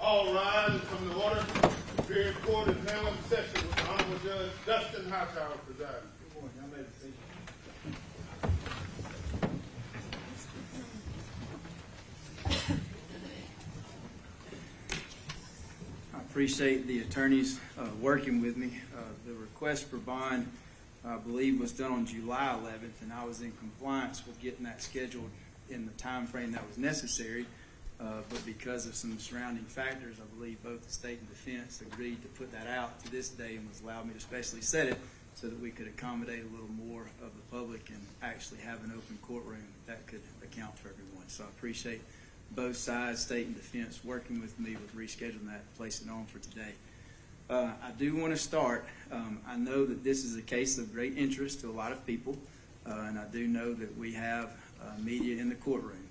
All rise and come to order. Superior Court is now in session with the Honorable Judge Dustin Hightower presiding. Good morning. Y'all may be seated. I appreciate the attorneys working with me. The request for bond, I believe, was done on July 11th, and I was in compliance with getting that scheduled in the time frame that was necessary. But because of some surrounding factors, I believe both the state and defense agreed to put that out to this day and was allowed me to specially set it so that we could accommodate a little more of the public and actually have an open courtroom that could account for everyone. So I appreciate both sides, state and defense, working with me with rescheduling that, placing it on for today. I do want to start. I know that this is a case of great interest to a lot of people, and I do know that we have media in the courtroom.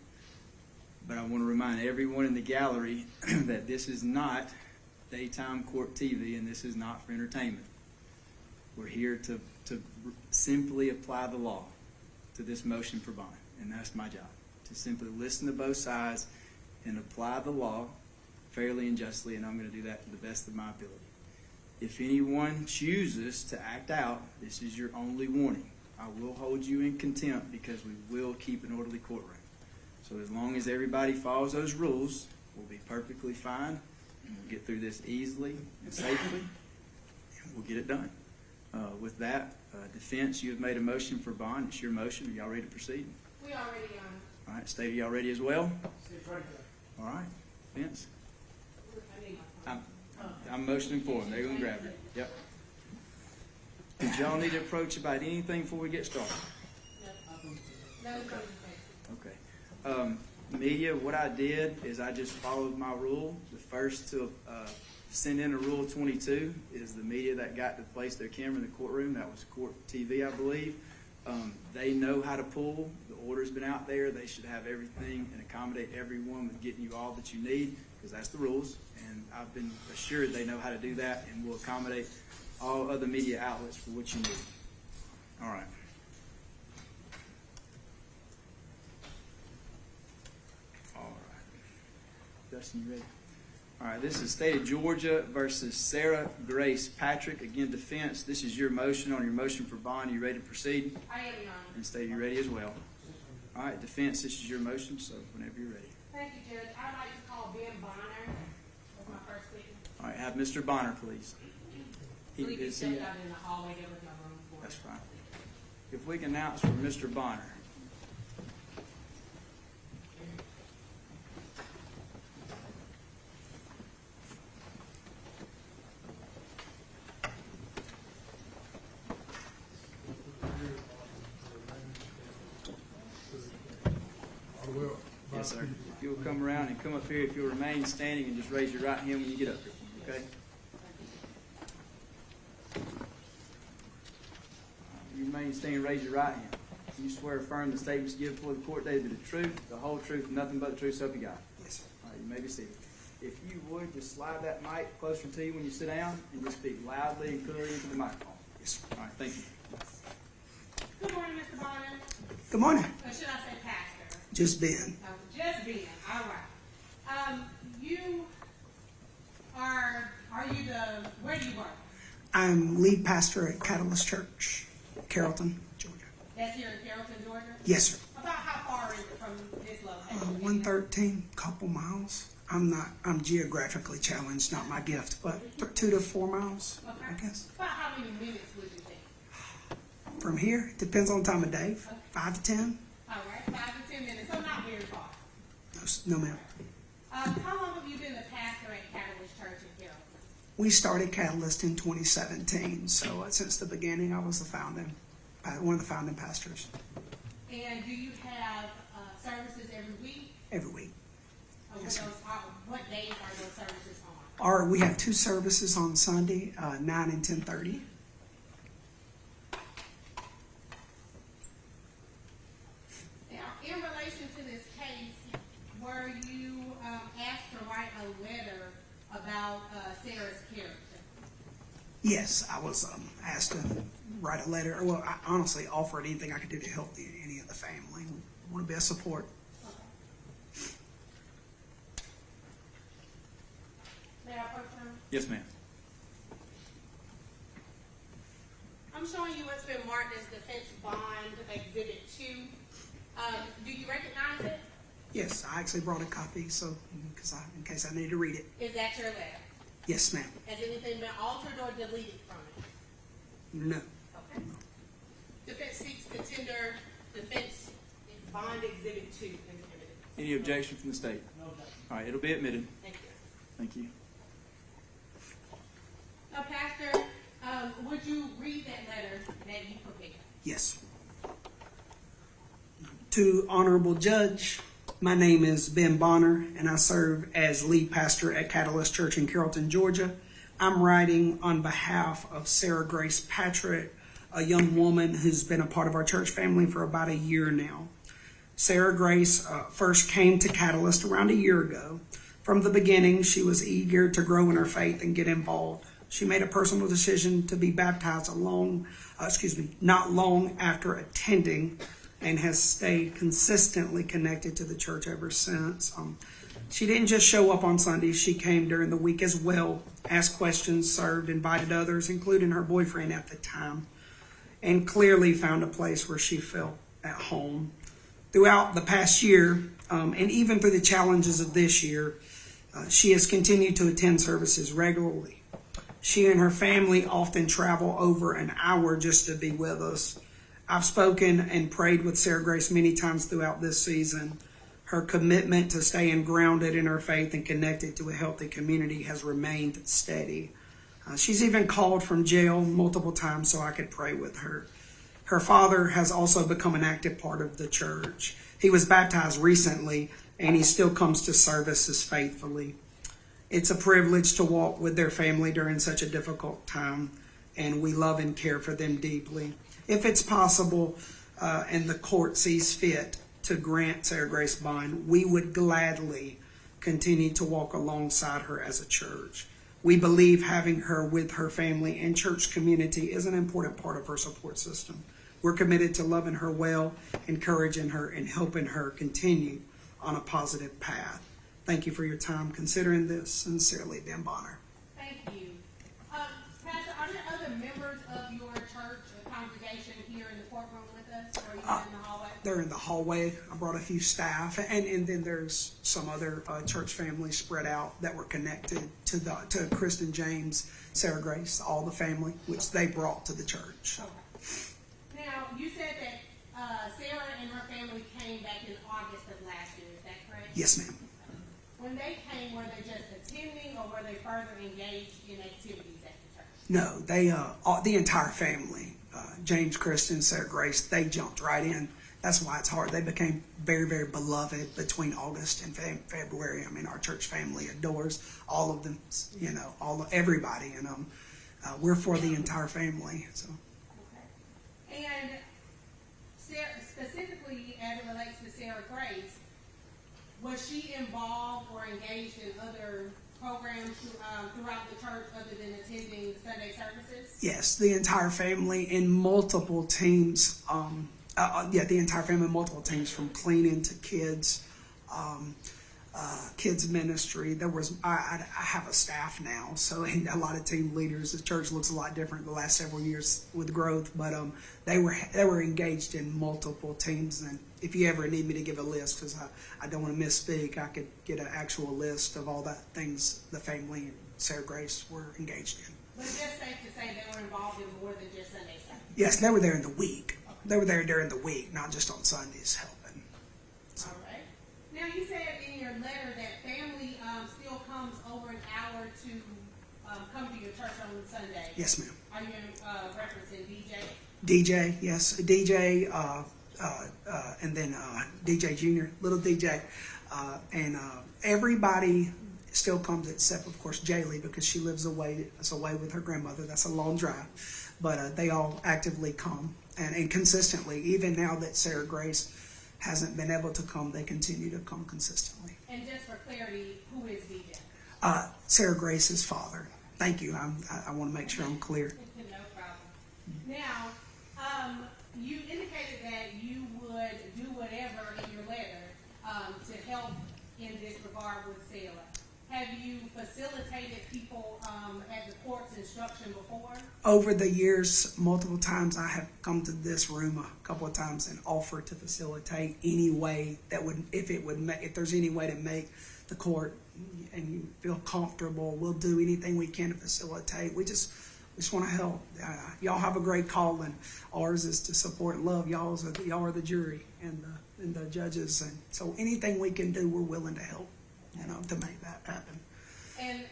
But I want to remind everyone in the gallery that this is not daytime court TV, and this is not for entertainment. We're here to simply apply the law to this motion for bond, and that's my job, to simply listen to both sides and apply the law fairly and justly, and I'm going to do that to the best of my ability. If anyone chooses to act out, this is your only warning. I will hold you in contempt because we will keep an orderly courtroom. So as long as everybody follows those rules, we'll be perfectly fine, and we'll get through this easily and safely, and we'll get it done. With that, defense, you have made a motion for bond. It's your motion. Are y'all ready to proceed? We are ready, All right, state, are y'all ready as well? All right, defense. I'm motioning for them. They're going to grab it. Yep. Did y'all need to approach about anything before we get started? No. Okay. Media, what I did is I just followed my rule. The first to send in a Rule 22 is the media that got to place their camera in the courtroom. That was Court TV, I believe. They know how to pull. The order's been out there. They should have everything and accommodate everyone with getting you all that you need, because that's the rules. And I've been assured they know how to do that and will accommodate all other media outlets for what you need. All right. Dustin, you ready? All right, this is State of Georgia versus Sarah Grace Patrick. Again, defense, this is your motion on your motion for bond. Are you ready to proceed? I am, Your Honor. And State, you ready as well? All right, defense, this is your motion, so whenever you're ready. Thank you, Judge. I'd like to call Ben Bonner as my first witness. All right, have Mr. Bonner, please. I believe he stepped out in the hallway. There was no room for That's fine. If we can announce for Mr. Bonner. Yes, sir. If you'll come around and come up here, if you'll remain standing and just raise your right hand when you get up here, okay? You remain standing, raise your right hand. You swear affirm the statements given before the court today, the truth, the whole truth, and nothing but the truth, so help you God. Yes, sir. All right, you may be seated. If you would, just slide that mic closer to you when you sit down and just speak loudly and clearly into the microphone. Yes, sir. All right, thank you. Good morning, Mr. Bonner. Good morning. Or should I say pastor? Just Ben. Just Ben. All right. Where do you work? I'm lead pastor at Catalyst Church, Carrollton, Georgia. That's here in Carrollton, Georgia? Yes, sir. About how far is it from this location? 113, couple miles. I'm geographically challenged, not my gift, but 2 to 4 miles, Okay. I guess. About how many minutes would you think? From here, it depends on the time of day, Okay. 5 to 10. All right, 5 to 10 minutes, so not very far. No, ma'am. How long have you been the pastor at Catalyst Church in Carrollton? We started Catalyst in 2017, so since the beginning, I was one of the founding pastors. And do you have services every week? Every week. Yes, What days are those services on? We have 2 services on Sunday, 9 and 10:30. Now, in relation to this case, were you asked to write a letter about Sarah's character? Yes, I was asked to write a letter. Well, I honestly offered anything I could do to help any of the family. I want to be a support. Yes, ma'am. I'm showing you what's been marked as defense bond exhibit 2. Do you recognize it? Yes, I actually brought a copy, so in case I need to read it. Is that your letter? Yes, ma'am. Has anything been altered or deleted from it? No. Okay. Defense seeks to tender defense bond exhibit 2. Any objection from the state? No objection. All right, it'll be admitted. Thank you. Thank you. Now, Pastor, would you read that letter that you prepared? Yes. To Honorable Judge, my name is Ben Bonner, and I serve as lead pastor at Catalyst Church in Carrollton, Georgia. I'm writing on behalf of Sarah Grace Patrick, a young woman who's been a part of our church family for about a year now. Sarah Grace first came to Catalyst around a year ago. From the beginning, she was eager to grow in her faith and get involved. She made a personal decision to be baptized not long after attending, and has stayed consistently connected to the church ever since. She didn't just show up on Sundays. She came during the week as well, asked questions, served, invited others, including her boyfriend at the time, and clearly found a place where she felt at home. Throughout the past year, and even through the challenges of this year, she has continued to attend services regularly. She and her family often travel over an hour just to be with us. I've spoken and prayed with Sarah Grace many times throughout this season. Her commitment to staying grounded in her faith and connected to a healthy community has remained steady. She's even called from jail multiple times so I could pray with her. Her father has also become an active part of the church. He was baptized recently, and he still comes to services faithfully. It's a privilege to walk with their family during such a difficult time, and we love and care for them deeply. If it's possible and the court sees fit to grant Sarah Grace bond, we would gladly continue to walk alongside her as a church. We believe having her with her family and church community is an important part of her support system. We're committed to loving her well, encouraging her, and helping her continue on a positive path. Thank you for your time considering this. Sincerely, Ben Bonner. Thank you. Pastor, are there other members of your church or congregation here in the courtroom with us, or are you in the hallway? They're in the hallway. I brought a few staff, and then there's some other church families spread out that were connected to Kristen James, Sarah Grace, all the family, which they brought to the church. Okay. Now, you said that Sarah and her family came back in August of last year. Is that correct? Yes, ma'am. When they came, were they just attending, or were they further engaged in activities at the church? No, they the entire family, James, Kristen, Sarah Grace, they jumped right in. That's why it's hard. They became very, very beloved between August and February. I mean, our church family adores all of them, everybody, and we're for the entire family. So. Okay. And Sarah, specifically as it relates to Sarah Grace, was she involved or engaged in other programs throughout the church other than attending Sunday services? Yes, the entire family in multiple teams. The entire family, multiple teams, from cleaning to kids, kids ministry. I have a staff now, so and a lot of team leaders. The church looks a lot different the last several years with growth, but they were engaged in multiple teams. And if you ever need me to give a list, because I don't want to misspeak, I could get an actual list of all that things the family and Sarah Grace were engaged in. But it's just safe to say they were involved in more than just Sunday service. Yes, they were there in the week. They were there during the week, not just on Sundays helping. So. All right. Now, you said in your letter that family still comes over an hour to come to your church on Sunday. Yes, ma'am. Are you referencing DJ? DJ, yes. DJ, and then DJ Junior, little DJ. And everybody still comes except, of course, Jaylee, because she lives away with her grandmother. That's a long drive. But they all actively come. And consistently, even now that Sarah Grace hasn't been able to come, they continue to come consistently. And just for clarity, who is DJ? Sarah Grace's father. Thank you. I want to make sure I'm clear. No problem. Now, you indicated that you would do whatever in your letter to help in this regard with Sarah. Have you facilitated people at the court's instruction before? Over the years, multiple times I have come to this room a couple of times and offered to facilitate any way that would, if there's any way to make the court and you feel comfortable, we'll do anything we can to facilitate. We just want to help. Y'all have a great call, and ours is to support and love. Y'all are the jury and the judges, and so anything we can do, we're willing to help, to make that happen. And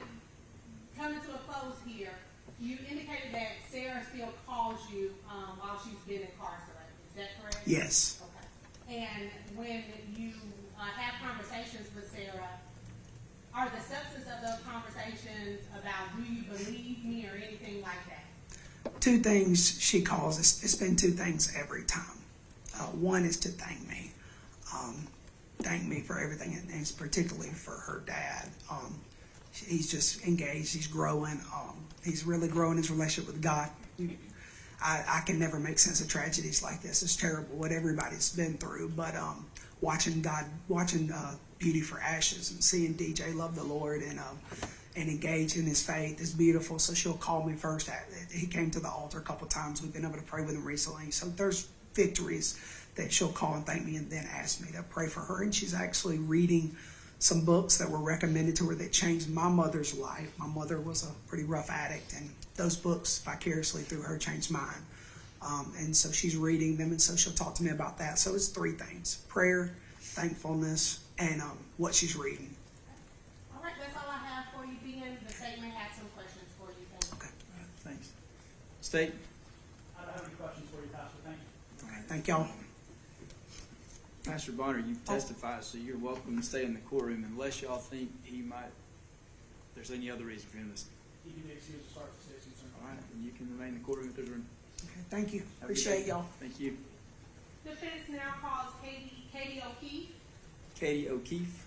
coming to a close here, you indicated that Sarah still calls you while she's been incarcerated. Is that correct? Yes. Okay. And when you have conversations with Sarah, are the substance of those conversations about do you believe me or anything like that? Two things she calls. It's been two things every time. One is to thank me. Thank me for everything, and it's particularly for her dad. He's just engaged. He's growing. He's really growing his relationship with God. I can never make sense of tragedies like this. It's terrible what everybody's been through, but watching Beauty for Ashes and seeing DJ love the Lord and engage in his faith is beautiful. So she'll call me first. He came to the altar a couple times. We've been able to pray with him recently. So there's victories that she'll call and thank me and then ask me to pray for her. And she's actually reading some books that were recommended to her that changed my mother's life. My mother was a pretty rough addict, and those books vicariously through her changed mine. And so she's reading them, and so she'll talk to me about that. So it's three things: prayer, thankfulness, and what she's reading. All right, that's all I have for you, Ben. The state may have some questions for you. Thank you. Okay. All right, thanks. State. I don't have any questions for you, Pastor. Thank you. All right. Thank y'all. Pastor Bonner, you've testified, so you're welcome to stay in the courtroom unless y'all think there's any other reason for him to stay. He can be excused as far as the state's concerned. All right, and you can remain in the courtroom if there's room. Okay, thank you. Have a good Appreciate day. y'all. Thank you. Defense now calls Katie O'Keefe. Katie O'Keefe.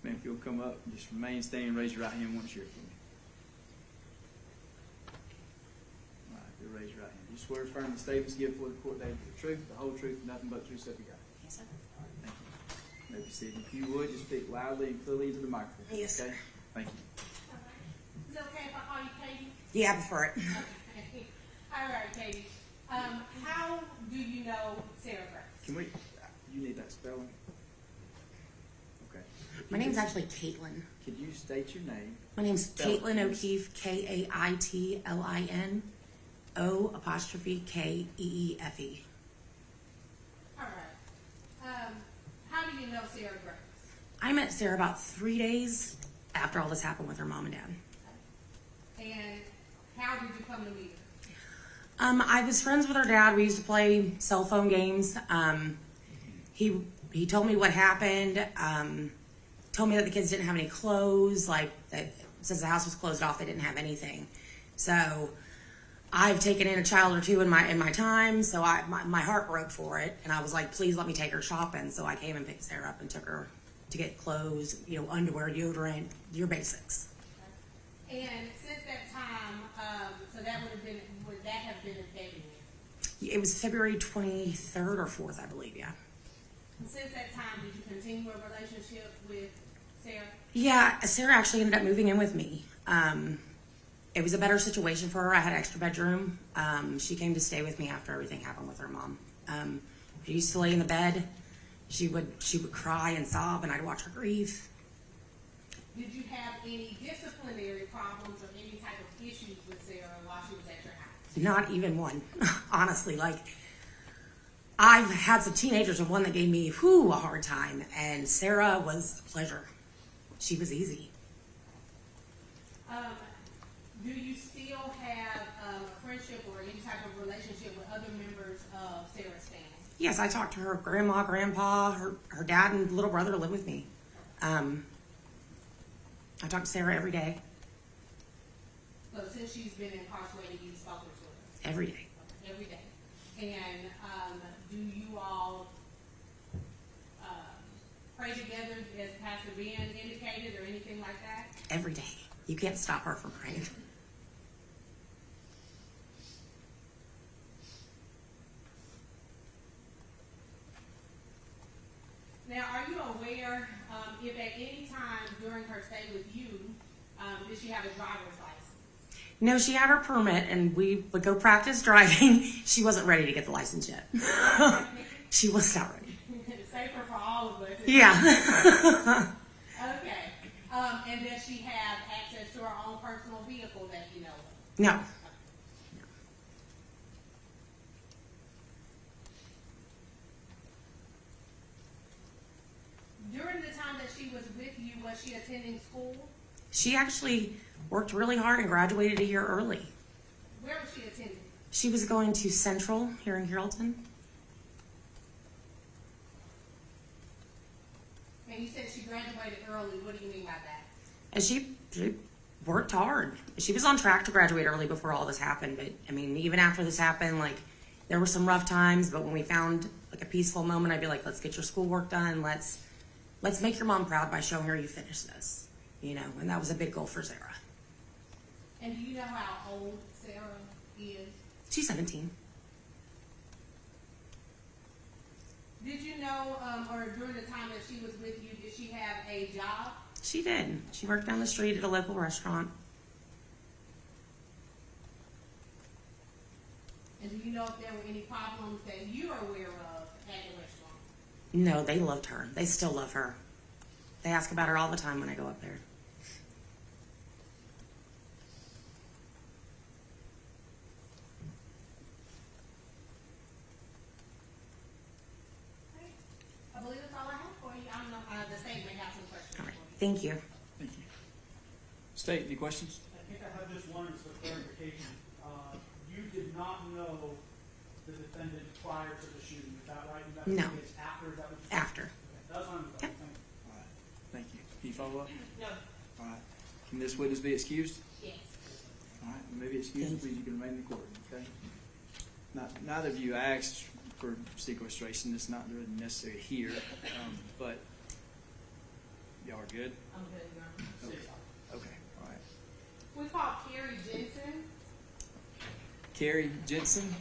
Man, if you'll come up, just remain standing, raise your right hand once you're for me. All right, you'll raise your right hand. You swear affirm the statements given before the court today the truth, the whole truth, and nothing but the truth, so help you God. Yes, sir. All right, thank you. You may be seated. If you would, just speak loudly and clearly into the microphone. Yes, sir. Okay? Thank you. All right. Is it okay if I call you Katie? Yeah, I prefer it. Okay. All right, Katie. How do you know Sarah Grace? Can we, you need that spelling? Okay. My name's actually Kaitlyn. Could you state your name? My name's Spell it, Kaitlyn please. O'Keefe, Kaitlin, O''Keefe. All right. How do you know Sarah Grace? I met Sarah about 3 days after all this happened with her mom and dad. And how did you come to meet her? I was friends with her dad. We used to play cell phone games. He told me what happened. Told me that the kids didn't have any clothes. Like that, since the house was closed off, they didn't have anything. So I've taken in a child or two in my time. So my heart broke for it, and I was like, please let me take her shopping. So I came and picked Sarah up and took her to get clothes, underwear, deodorant, your basics. And since that time, so that would that have been a dating? It was February 23rd or 4th, I believe, yeah. And since that time, did you continue a relationship with Sarah? Yeah, Sarah actually ended up moving in with me. It was a better situation for her. I had an extra bedroom. She came to stay with me after everything happened with her mom. She used to lay in the bed. She would cry and sob, and I'd watch her grieve. Did you have any disciplinary problems or any type of issues with Sarah while she was at your house? Not even one, honestly. Like, I've had some teenagers and one that gave me a hard time, and Sarah was a pleasure. She was easy. Do you still have a friendship or any type of relationship with other members of Sarah's family? Yes, I talked to her grandma, grandpa, her dad, and little brother live with me. I talk to Sarah every day. So since she's been incarcerated, you've spoken to her? Every day. Every day. And do you all pray together as Pastor Ben indicated or anything like that? Every day. You can't stop her from praying. Now, are you aware if at any time during her stay with you, did she have a driver's license? No, she had her permit, and we would go practice driving. She wasn't ready to get the license yet. She was not ready. Safer for all of us. Yeah. Okay. And does she have access to her own personal vehicle that you know of? No. During the time that she was with you, was she attending school? She actually worked really hard and graduated a year early. Where was she attending? She was going to Central here in Carrollton. And you said she graduated early. What do you mean by that? And she worked hard. She was on track to graduate early before all this happened. But I mean, even after this happened, like, there were some rough times. But when we found like a peaceful moment, I'd be like, let's get your schoolwork done. Let's make your mom proud by showing her you finished this. You know, and that was a big goal for Sarah. And do you know how old Sarah is? She's 17. Did you know, or during the time that she was with you, did she have a job? She did. She worked down the street at a local restaurant. And do you know if there were any problems that you are aware of at the restaurant? No, they loved her. They still love her. They ask about her all the time when I go up there. I believe that's all I have for you. I don't know, the state may have some questions All right. for you. Thank you. Thank you. State, any questions? I think I have just one for clarification. You did not know the defendant prior to the shooting, is that right? You No. It's after, is that what you said? After. Okay, that's what I'm Yep. thank you. All right. Thank you. Can you follow up? No. All right. Can this witness be excused? Yes. All right. Maybe excused, please. You can remain in the court. Okay. Neither of you asked for sequestration. It's not really necessary here, but y'all are good. I'm good, Your Honor. Okay. Okay. All right. We call Carrie Jensen. Carrie Jensen.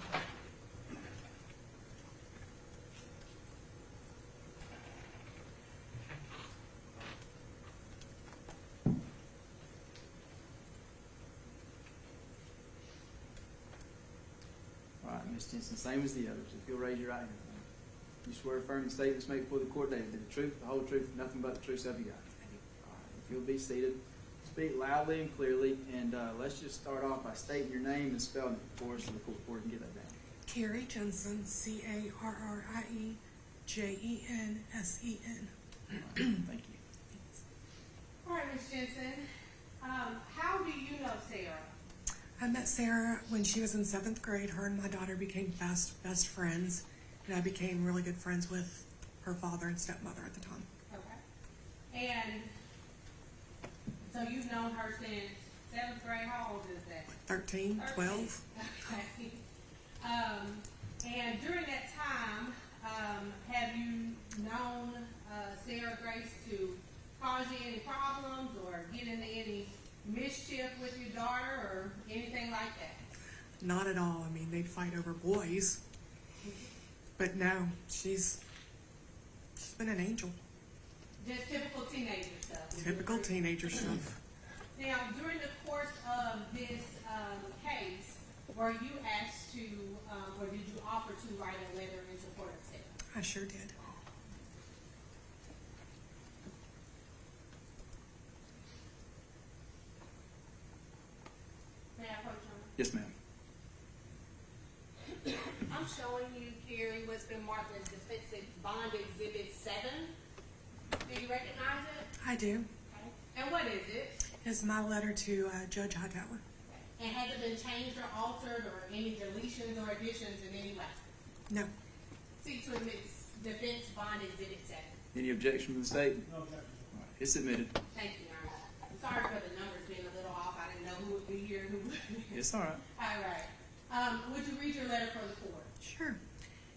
All right, Ms. Jensen, same as the others. If you'll raise your right hand. You swear affirming statements made before the court today, the truth, the whole truth, nothing but the truth, so help you God. All right, if you'll be seated, speak loudly and clearly, and let's just start off by stating your name and spelling it for us so the court reporter can get that down. Carrie Jensen, Carrie Jensen. Thank you. All right, Ms. Jensen. How do you know Sarah? I met Sarah when she was in 7th grade. Her and my daughter became fast best friends, and I became really good friends with her father and stepmother at the time. Okay. And so you've known her since 7th grade. How old is that? 13, 12. Okay. And during that time, have you known Sarah Grace to cause you any problems or get into any mischief with your daughter or anything like that? Not at all. I mean, they'd fight over boys. But no, she's been an angel. Just typical teenager stuff. Typical teenager stuff. Now, during the course of this case, were you asked to, or did you offer to write a letter in support of Sarah? I sure did. May I approach you? Yes, ma'am. I'm showing you, Carrie, what's been marked as Defensive Bond Exhibit 7. Do you recognize it? I do. Okay. And what is it? It's my letter to Judge Hightower. And has it been changed or altered or any deletions or additions in any way? No. Seek to admit Defense Bond Exhibit 7. Any objection from the state? No objection. All right, it's admitted. Thank you, Your Honor. I'm sorry for the numbers being a little off. I didn't know who would be here and who would be here. It's all right. All right. Would you read your letter for the court? Sure.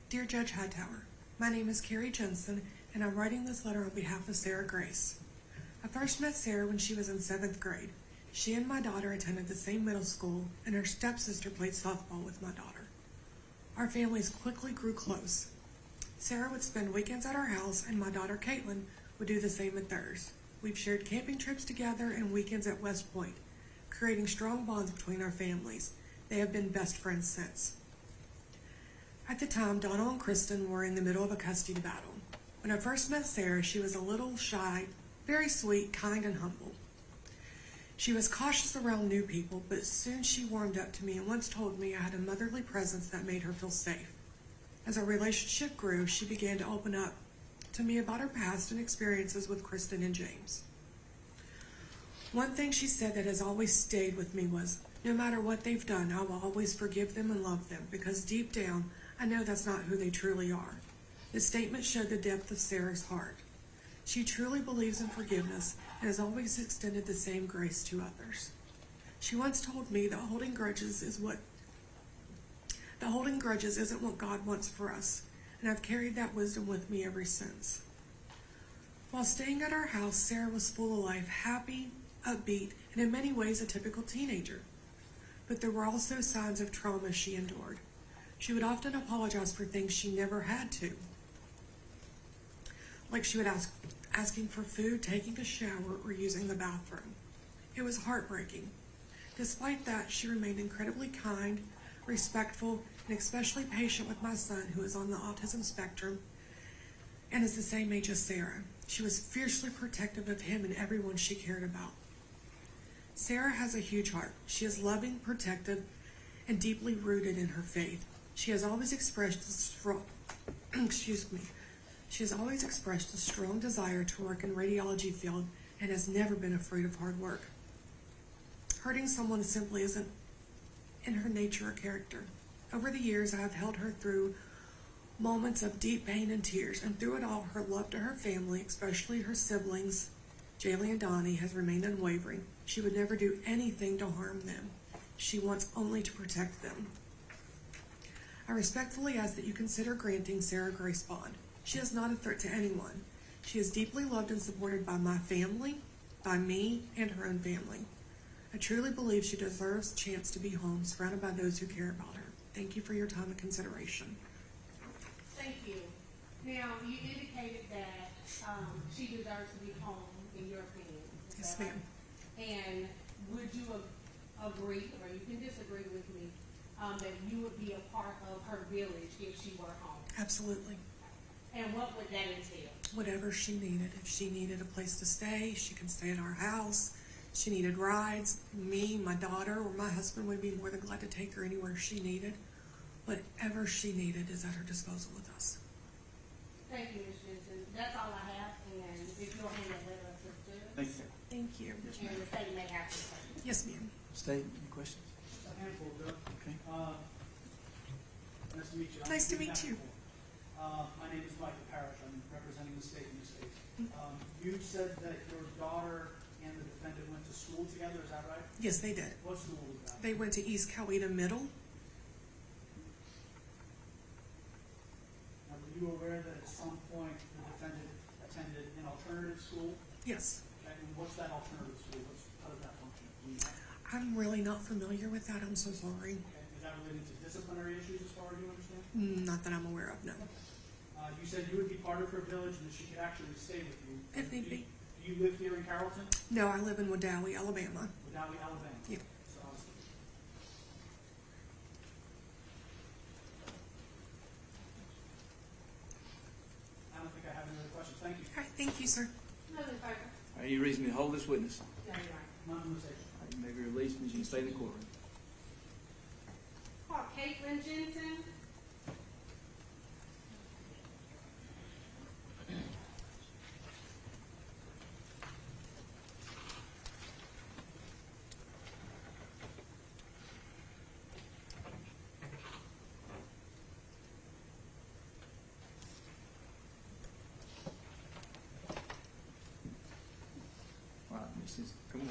Dear Judge Hightower, my name is Carrie Jensen, and I'm writing this letter on behalf of Sarah Grace. I first met Sarah when she was in 7th grade. She and my daughter attended the same middle school, and her stepsister played softball with my daughter. Our families quickly grew close. Sarah would spend weekends at our house, and my daughter Kaitlyn would do the same at theirs. We've shared camping trips together and weekends at West Point, creating strong bonds between our families. They have been best friends since. At the time, Donald and Kristen were in the middle of a custody battle. When I first met Sarah, she was a little shy, very sweet, kind, and humble. She was cautious around new people, but soon she warmed up to me and once told me I had a motherly presence that made her feel safe. As our relationship grew, she began to open up to me about her past and experiences with Kristen and James. One thing she said that has always stayed with me was, no matter what they've done, I will always forgive them and love them, because deep down, I know that's not who they truly are. The statement showed the depth of Sarah's heart. She truly believes in forgiveness and has always extended the same grace to others. She once told me that holding grudges isn't what God wants for us, and I've carried that wisdom with me ever since. While staying at our house, Sarah was full of life, happy, upbeat, and in many ways a typical teenager. But there were also signs of trauma she endured. She would often apologize for things she never had to. Like she would asking for food, taking a shower, or using the bathroom. It was heartbreaking. Despite that, she remained incredibly kind, respectful, and especially patient with my son, who is on the autism spectrum and is the same age as Sarah. She was fiercely protective of him and everyone she cared about. Sarah has a huge heart. She is loving, protective, and deeply rooted in her faith. She has always expressed a strong desire to work in radiology field and has never been afraid of hard work. Hurting someone simply isn't in her nature or character. Over the years, I have held her through moments of deep pain and tears, and through it all, her love to her family, especially her siblings, Jaylee and Donnie, has remained unwavering. She would never do anything to harm them. She wants only to protect them. I respectfully ask that you consider granting Sarah grace bond. She is not a threat to anyone. She is deeply loved and supported by my family, by me, and her own family. I truly believe she deserves a chance to be home, surrounded by those who care about her. Thank you for your time and consideration. Thank you. Now, you indicated that she deserves to be home, in your opinion. Yes, ma'am. And would you agree, or you can disagree with me, that you would be a part of her village if she were home? Absolutely. And what would that entail? Whatever she needed. If she needed a place to stay, she can stay at our house. She needed rides. Me, my daughter, or my husband would be more than glad to take her anywhere she needed. Whatever she needed is at her disposal with us. Thank you, Ms. Jensen. That's all I have, and if you'll hand that letter up to the judge. Thank you. Thank you. Yes, And ma'am. the state may have some questions. Yes, ma'am. State, any questions? A handful, Bill. Okay. Nice to meet you. Nice to meet you. My name is Michael Parrish. I'm representing the state in this case. You said that your daughter and the defendant went to school together, is that right? Yes, they did. What school was that? They went to East Coweta Middle. Now, were you aware that at some point the defendant attended an alternative school? Yes. Okay, and what's that alternative school? How does that function? Do you know? I'm really not familiar with that. I'm so sorry. Okay, is that related to disciplinary issues as far as you understand? Not that I'm aware of, no. You said you would be part of her village and that she could actually stay with you. If need be. Do you live here in Carrollton? No, I live in Wadowee, Alabama. Wadowee, Alabama? Yeah. So, I don't think I have any other questions. Thank you. All right, thank you, sir. None in favor? Any reason to hold this witness? No, you're right. None in the station. You may be released and you can stay in the courtroom. Call Kaitlyn Jensen. All right, come on.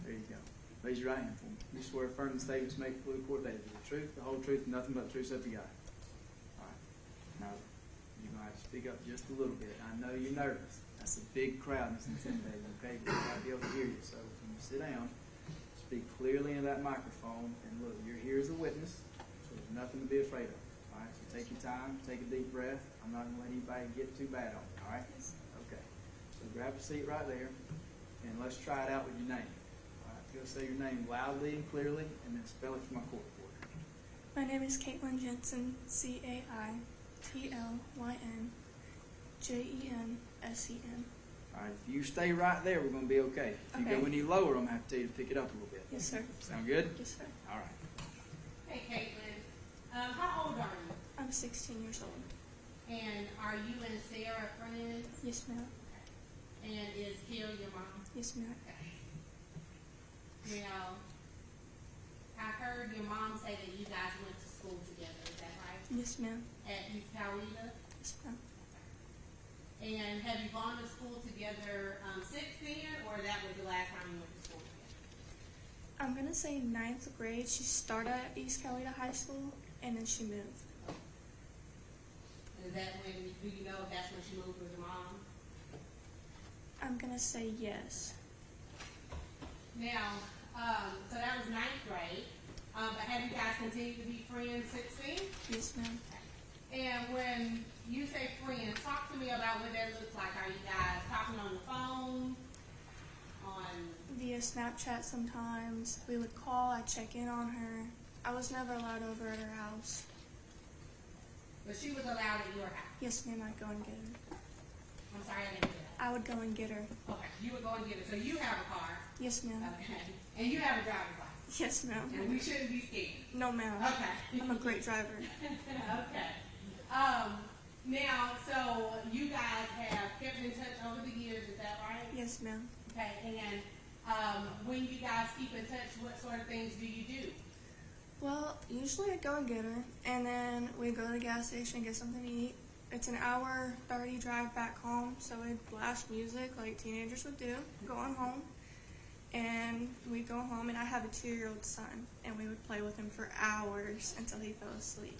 There you go. Raise your right hand for me. You swear affirm the statements made before the court that is the truth, the whole truth, and nothing but the truth, so help you God. All right. Now, you're going to have to speak up just a little bit. I know you're nervous. That's a big crowd and it's intimidating, okay? But we'll be able to hear you. So, from sit down, speak clearly in that microphone, and look, you're here as a witness, so there's nothing to be afraid of. All right, so take your time, take a deep breath. I'm not going to let anybody get too bad on you, all right? Okay. So grab a seat right there, and let's try it out with your name. All right, go say your name loudly and clearly, and then spell it for my court reporter. My name is Kaitlyn Jensen, Kaitlyn Jensen. All right, if you stay right there, we're going to be okay. If you Okay. go any lower, I'm going to have to tell you to pick it up a little bit. Yes, sir. Sound good? Yes, sir. All right. Hey, Kaitlyn, how old are you? I'm 16 years old. And are you and Sarah friends? Yes, ma'am. And is Carrie your mom? Yes, ma'am. Now, I heard your mom say that you guys went to school together. Is that right? Yes, ma'am. At East Coweta? Yes, ma'am. And have you gone to school together since then, or that was the last time you went to school together? I'm going to say 9th grade. She started at East Coweta High School, and then she moved. Is that when, do you know if that's when she moved with your mom? I'm going to say yes. Now, so that was 9th grade, but have you guys continued to be friends since then? Yes, ma'am. And when you say friends, talk to me about what that looks like. Are you guys talking on the phone? Via Snapchat sometimes. We would call. I'd check in on her. I was never allowed over at her house. But she was allowed at your house? Yes, ma'am. I'd go and get her. I'm sorry, I didn't hear that. I would go and get her. Okay, you would go and get her. So you have a car. Yes, ma'am. Okay. And you have a driver's license. Yes, ma'am. And we shouldn't be scared. No, ma'am. Okay. I'm a great driver. Okay. Now, so you guys have kept in touch over the years, is that right? Yes, ma'am. Okay, and when you guys keep in touch, what sort of things do you do? Well, usually I go and get her, and then we go to the gas station and get something to eat. It's an hour 30 drive back home, so we'd blast music like teenagers would do, going home. And we'd go home, and I have a 2-year-old son, and we would play with him for hours until he fell asleep.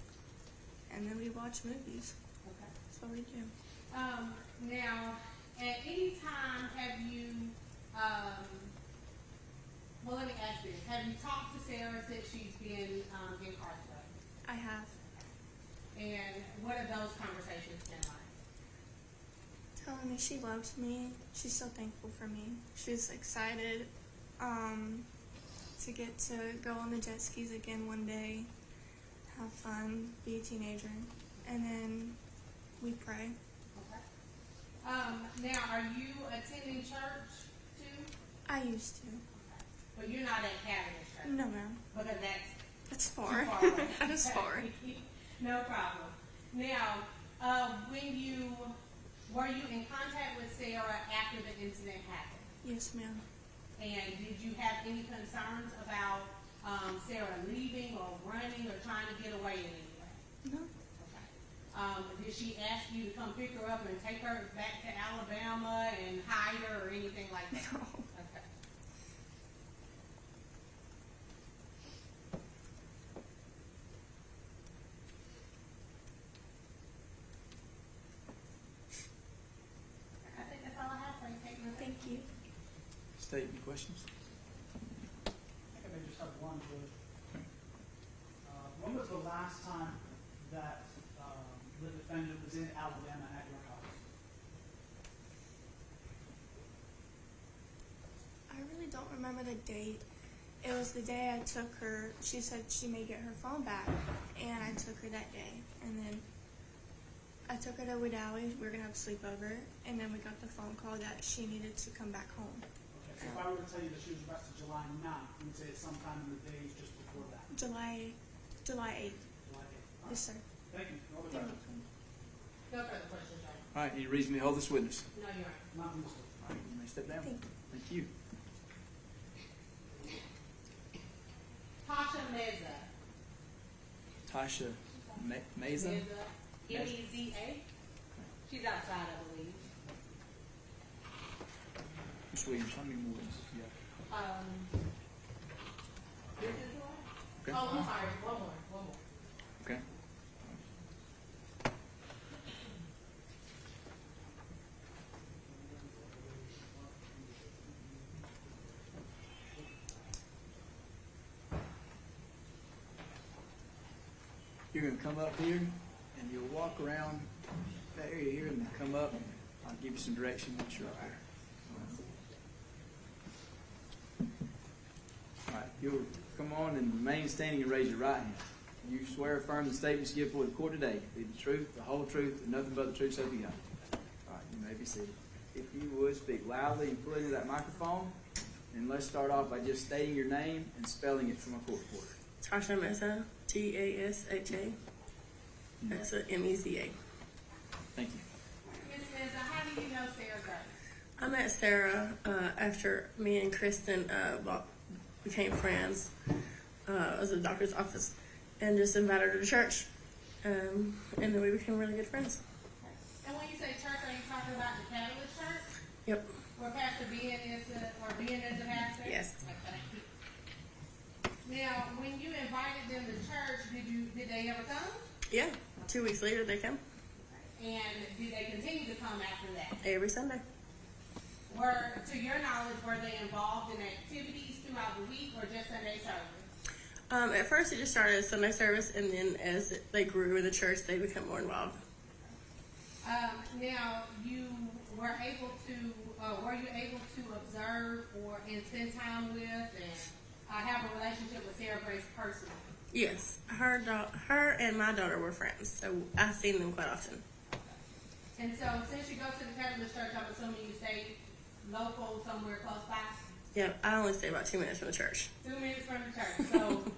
And then we'd watch movies. Okay. That's what we do. Now, at any time have you, well, let me ask this. Have you talked to Sarah since she's been incarcerated? I have. And what have those conversations been like? Telling me she loves me. She's so thankful for me. She's excited to get to go on the jet skis again one day, have fun, be a teenager, and then we pray. Okay. Now, are you attending church too? I used to. But you're not at Catholic church? No, ma'am. Because That's too far. far away. That is far. No problem. Now, were you in contact with Sarah after the incident happened? Yes, ma'am. And did you have any concerns about Sarah leaving or running or trying to get away in any way? No. Okay. Did she ask you to come pick her up and take her back to Alabama and hide her or anything like that? No. Okay. I think that's all I have for you, Kaitlyn. Thank you. State, any questions? I think I may just have one. When was the last time that the defendant was in Alabama at your house? I really don't remember the date. It was the day I took her. She said she may get her phone back, and I took her that day. And then I took her to Wedowee. We were going to have a sleepover, and then we got the phone call that she needed to come back home. Okay, so if I were to tell you that she was arrested July 9th, you would say it's sometime in the days just before that. July 8th. July 8th. All right. Yes, sir. Thank you. No other You're questions. welcome. No further questions, John. All right, any reason we hold this witness? No, you're right. Not in this one. All right, you may step down. Thank you. Thank you. Tasha Mesa. Tasha Mesa? M-E-Z-A. She's outside, I believe. Ms. Williams, how many more witnesses do you have? This is the one? Okay. Oh, I'm sorry. One more. Okay. You're gonna come up here and you'll walk around that area here and then come up. I'll give you some direction once you're up here. All right, you'll come on and remain standing and raise your right hand. You swear or affirm the statements you give before the court today be the truth, the whole truth, and nothing but the truth, so be God. All right, you may be seated. If you would speak loudly and fully into that microphone, and let's start off by just stating your name and spelling it from a court reporter. Tasha Mesa, Tasha. That's a Meza. Thank you. Ms. Mesa, how do you know Sarah Grace? I met Sarah after me and Kristen became friends. I was at the doctor's office and just invited her to church. And then we became really good friends. And when you say church, are you talking about the Catalyst Church? Yep. Where Pastor Ben is the pastor? Yes. Okay. Now, when you invited them to church, did they ever come? Yeah. 2 weeks later, they come And did they continue to come after that? every Sunday. To your knowledge, were they involved in activities throughout the week or just Sunday service? At first, it just started as Sunday service, and then as they grew in the church, they become more involved. Now, were you able to observe and spend time with and have a relationship with Sarah Grace personally? Yes, her and my daughter were friends, so I've seen them quite often. And so, since you go to the Catalyst Church, I'm assuming you stay local somewhere close by? Yeah, I only stay about 2 minutes from the church. 2 minutes from the church. So,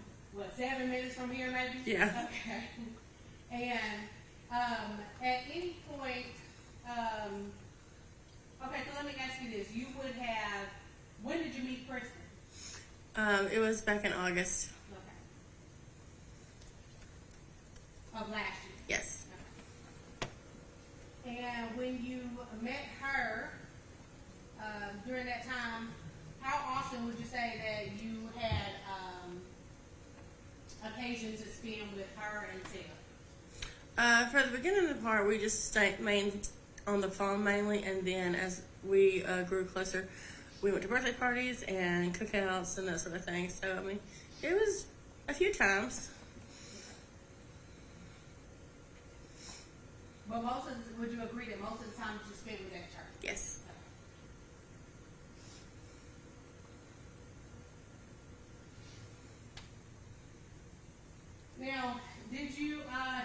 7 minutes from here, maybe? Yeah. Okay. And at any point, okay, so let me ask you this. When did you meet Kristen? It was back in August. Okay. Of last year? Yes. Okay. And when you met her, during that time, how often would you say that you had occasion to spend with her and Sarah? For the beginning of the part, we just stayed on the phone mainly, and then as we grew closer, we went to birthday parties and cookouts and that sort of thing. So, I mean, it was a few times. But would you agree that most of the time you spent was at church? Yes. Now, did you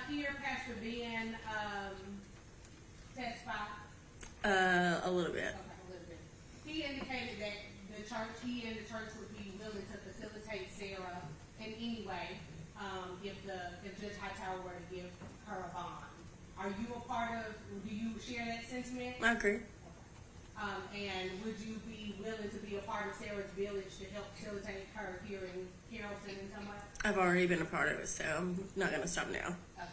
hear Pastor Ben testify? A little bit. Okay, a little bit. He indicated that he and the church would be willing to facilitate Sarah in any way if Judge Hightower were to give her a bond. Do you share that sentiment? I agree. And would you be willing to be a part of Sarah's village to help facilitate her here in Carrollton in some way? I've already been a part of it, so I'm not going to stop now. Okay.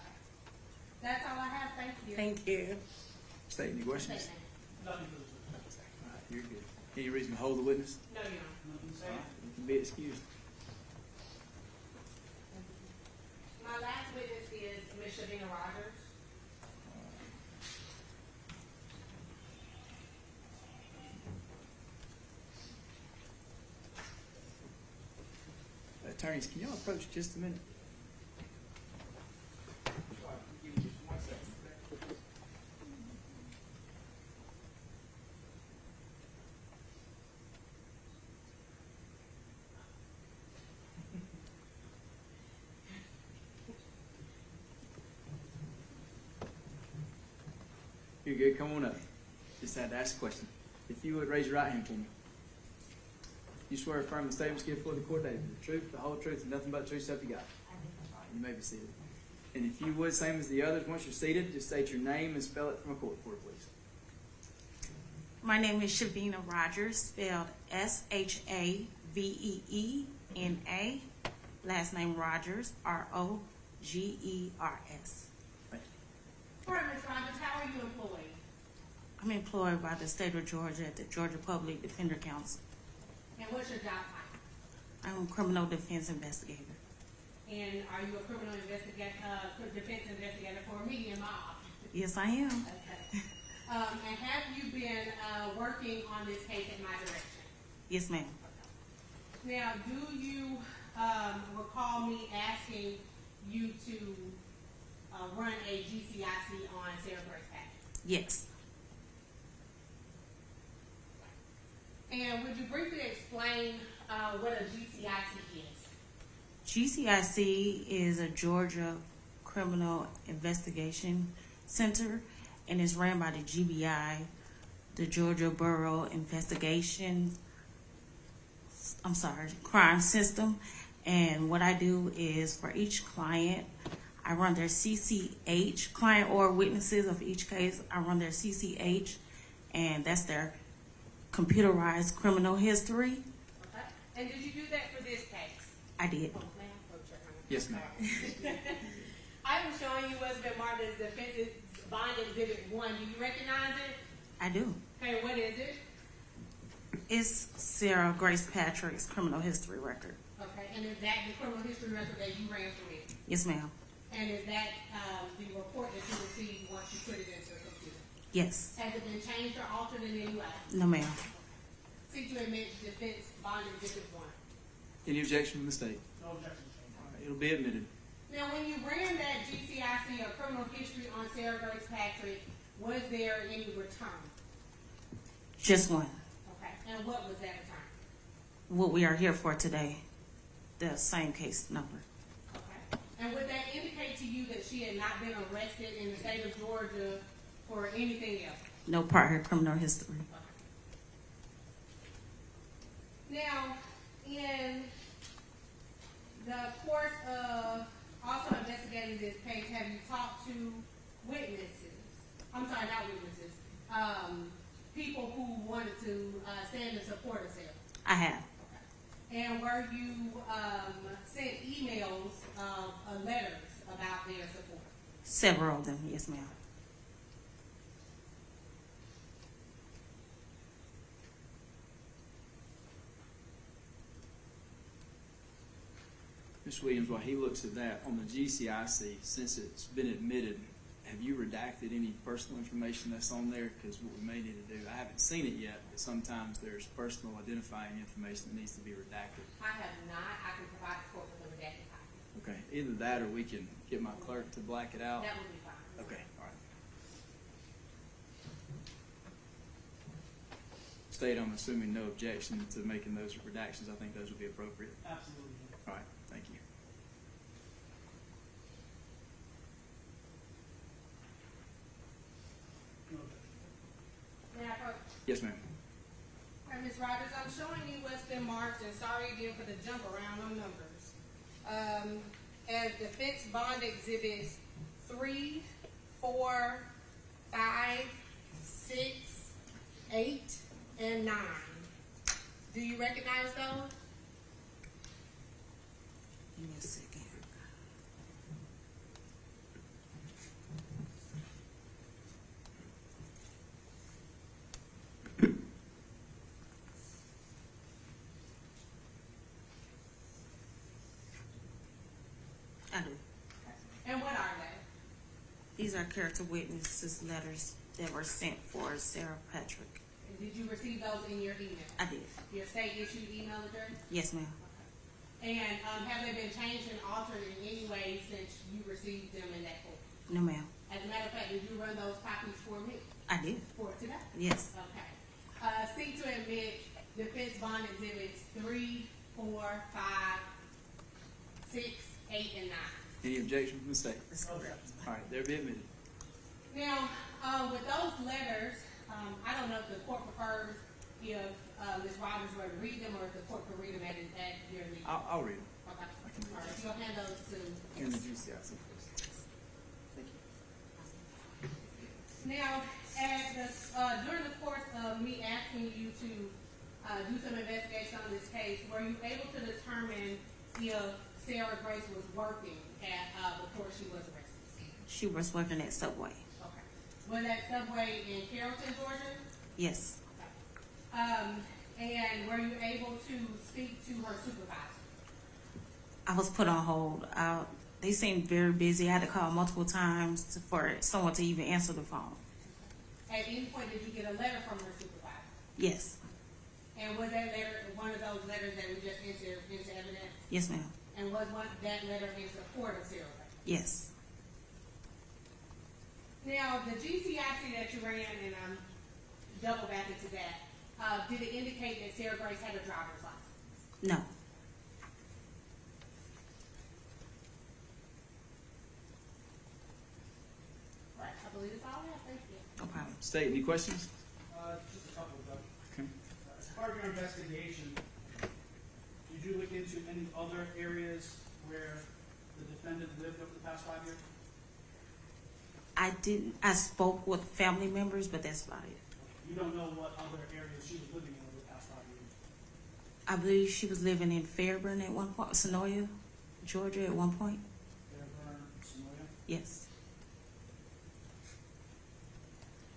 That's all I have. Thank you. Thank you. State any questions? Nothing to All right, you're good. Any reason to hold the witness? No, Your Honor. Nothing to say. All right, you can be excused. My last witness is Ms. Shavina Rogers. Attorneys, can y'all approach just a minute? Give me just 1 second. You're good. Come on up. Just had to ask a question. If you would raise your right hand for me. You swear or affirm the statements given before the court today, the truth, the whole truth, and nothing but the truth, so help you God. You may be seated. And if you would, same as the others, once you're seated, just state your name and spell it from a court reporter, please. My name is Shavina Rogers, spelled Shaveena. Last name Rogers, Rogers. Thank you. All right, Ms. Rogers, how are you employed? I'm employed by the state of Georgia at the Georgia Public Defender Council. And what's your job title? I'm a criminal defense investigator. And are you a criminal defense investigator for a media mob? Yes, I am. Okay. And have you been working on this case at my direction? Yes, ma'am. Now, do you recall me asking you to run a GCIC on Sarah Grace Patrick? Yes. And would you briefly explain what a GCIC is? GCIC is a Georgia Criminal Investigation Center, and is ran by the GBI, the Georgia Borough Crime System. And what I do is for each client, I run their CCH, client or witnesses of each case. I run their CCH, and that's their computerized criminal history. Okay. And did you do that for this case? I did. Oh, ma'am, approach your honor. Yes, ma'am. I'm showing you what's been marked as defensive bond exhibit 1. Do you recognize it? I do. Okay, what is it? It's Sarah Grace Patrick's criminal history record. Okay, and is that the criminal history record that you ran through it? Yes, ma'am. And is that the report that you received once you put it into the computer? Yes. Has it been changed or altered in any way? No, ma'am. Seek to admit defense bond exhibit 1. Any objection from the state? No objection. All right, it'll be admitted. Now, when you ran that GCIC or criminal history on Sarah Grace Patrick, was there any return? Just one. Okay, and what was that return? What we are here for today, the same case number. Okay, and would that indicate to you that she had not been arrested in the state of Georgia for anything else? No prior criminal history. Now, in the course of also investigating this case, have you talked to witnesses? I'm sorry, not witnesses. People who wanted to stand in support of Sarah. I have. Okay. And were you sent emails of letters about their support? Several of them, yes, ma'am. Ms. Williams, while he looks at that, on the GCIC, since it's been admitted, have you redacted any personal information that's on there? Because what we may need to do, I haven't seen it yet, but sometimes there's personal identifying information that needs to be redacted. I have not. I can provide the court with a redacted copy. Okay, either that or we can get my clerk to black it out. That would be fine. Okay, all right. State, I'm assuming no objection to making those redactions. I think those would be appropriate. Absolutely. All right, thank you. No objection. May I approach? Yes, ma'am. All right, Ms. Rogers, I'm showing you what's been marked, and sorry again for the jump around on numbers. As defense bond exhibits 3, 4, 5, 6, 8, and 9. Do you recognize those? Give me a second. I do. And what are they? These are character witnesses letters that were sent for Sarah Patrick. And did you receive those in your email? I did. Your state issued email address? Yes, ma'am. And have they been changed and altered in any way since you received them in that form? No, ma'am. As a matter of fact, did you run those copies for me? I did. For today? Yes. Okay. Seek to admit defense bond exhibits 3, 4, 5, 6, 8, and 9. Any objection from the state? That's correct. All right, they'll be admitted. Now, with those letters, I don't know if the court prefers if Ms. Rogers were to read them or if the court could read them at your legal. I'll read them. Okay. I can read All right, them. so you'll hand those to. In the GCIC. Thank you. Now, during the course of me asking you to do some investigation on this case, were you able to determine if Sarah Grace was working before she was arrested? She was working at Subway. Okay. Was that Subway in Carrollton, Georgia? Yes. And were you able to speak to her supervisor? I was put on hold. They seemed very busy. I had to call multiple times for someone to even answer the phone. At any point, did you get a letter from her supervisor? Yes. And was that letter one of those letters that we just entered into evidence? Yes, ma'am. And was that letter in support of Sarah Grace? Yes. Now, the GCIC that you ran, and double back into that, did it indicate that Sarah Grace had a driver's license? No. Right, I believe it's all I have, thank you. No problem. State, any questions? Just a couple of them. Okay. As part of your investigation, did you look into any other areas where the defendant lived over the past 5 years? I didn't. I spoke with family members, but that's about it. You don't know what other areas she was living in over the past 5 years? I believe she was living in Fairburn at one point, Sonoya, Georgia at one point. Fairburn, Sonoya? Yes.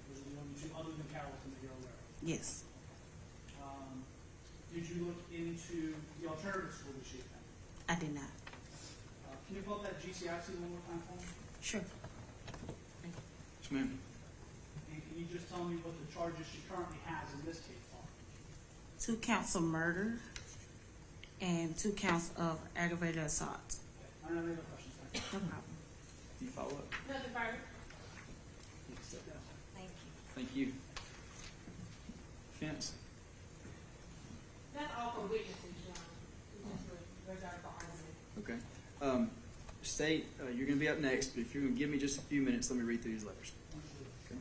Those are the only two other than Carrollton that you're aware of? Yes. Did you look into the alternative school that she attended? I did not. Can you pull up that GCIC one more time for me? Sure. Yes, ma'am. And can you just tell me what the charges she currently has in this case are? 2 counts of murder and 2 counts of aggravated assault. I don't have any other questions. Thank you. No problem. Can you follow up? Nothing further. You can step down. Thank you. Thank you. Fence. That's all for witnesses, John. Just reserved for argument. Okay. State, you're going to be up next, but if you're going to give me just a few minutes, let me read through these letters. Okay.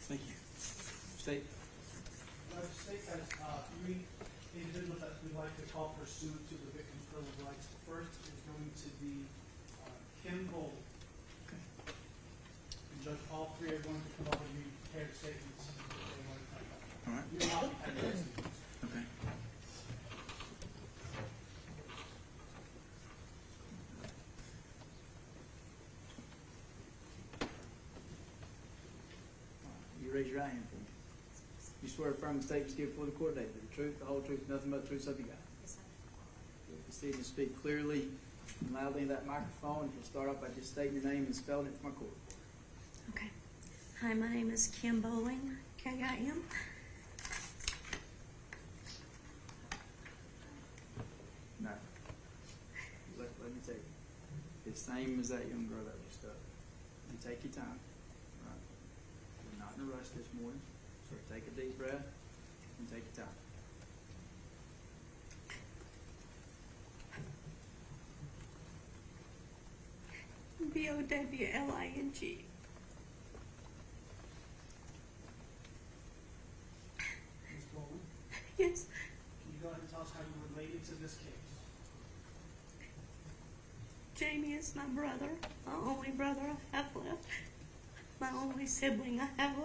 Thank you. State. The state has three individuals that we'd like to call pursuant to the Victims' Bill of Rights. The first is going to be Kim Bowl. And Judge, all three are going to come up and read prepared statements. All right. You will not be having those statements. Okay. You raise your right hand for me. You swear affirm the statements given before the court today, the truth, the whole truth, nothing but the truth, so help you God. Yes, sir. Proceed to speak clearly and loudly in that microphone. You'll start off by just stating your name and spelling it for my court. Okay. Hi, my name is Kim Bowling, K-I-M. No. Let me tell you. It's the same as that young girl that was stuck. You take your time. Right? We're not in a rush this morning. So take a deep breath and take your time. B-O-W-L-I-N-G. Ms. Bowman, Yes. can you go ahead and tell us how you related to this case? Jamie is my brother, my only brother I have left, my only sibling I have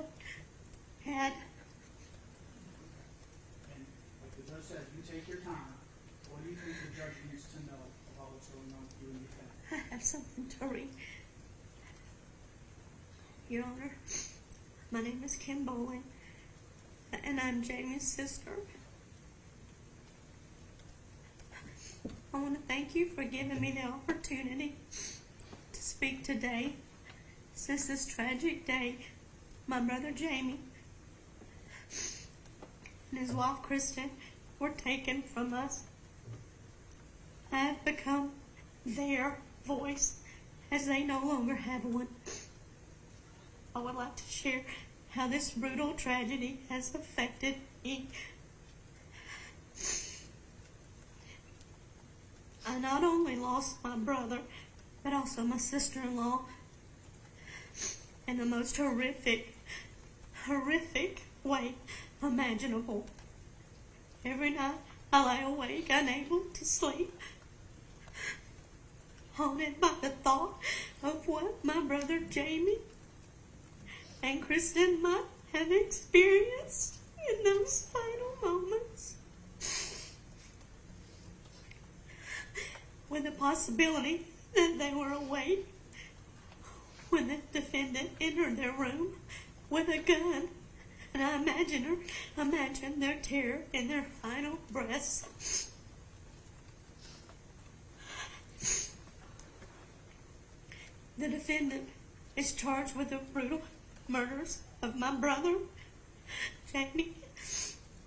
had. And like the judge said, you take your time. What do you think the judge needs to know about what's going on with you and your family? I have something to read. Your Honor, my name is Kim Bowling, and I'm Jamie's sister. I want to thank you for giving me the opportunity to speak today. Since this tragic day, my brother Jamie and his wife Kristen were taken from us. I have become their voice as they no longer have one. I would like to share how this brutal tragedy has affected me. I not only lost my brother, but also my sister-in-law in the most horrific way imaginable. Every night I lie awake, unable to sleep, haunted by the thought of what my brother Jamie and Kristen might have experienced in those final moments. With the possibility that they were awake when the defendant entered their room with a gun, and I imagine their terror in their final breaths. The defendant is charged with the brutal murders of my brother, Jamie,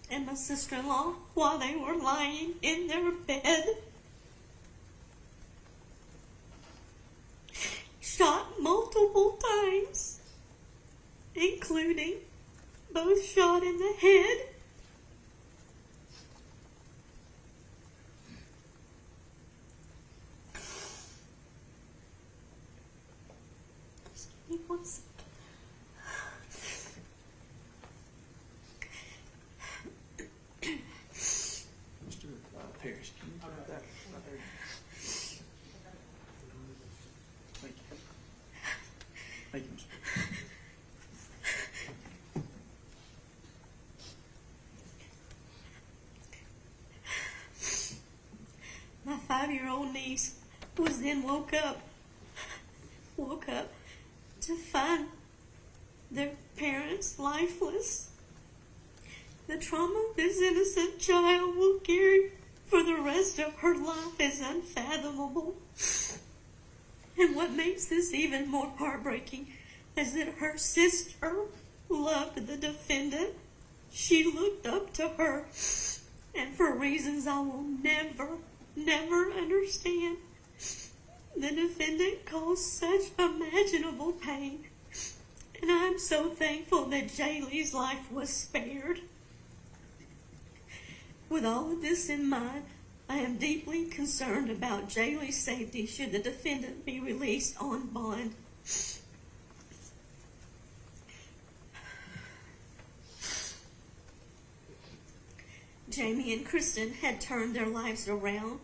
and my sister-in-law while they were lying in their bed. Shot multiple times, including both shot in the head. Just give me 1 second. Mr. Parrish, can you put that right there? Thank you. Thank you, Mr. My 5-year-old niece was then woke up to find their parents lifeless. The trauma this innocent child will carry for the rest of her life is unfathomable. And what makes this even more heartbreaking is that her sister loved the defendant. She looked up to her, and for reasons I will never understand, the defendant caused such imaginable pain. And I'm so thankful that Jaylee's life was spared. With all of this in mind, I am deeply concerned about Jaylee's safety should the defendant be released on bond. Jamie and Kristen had turned their lives around.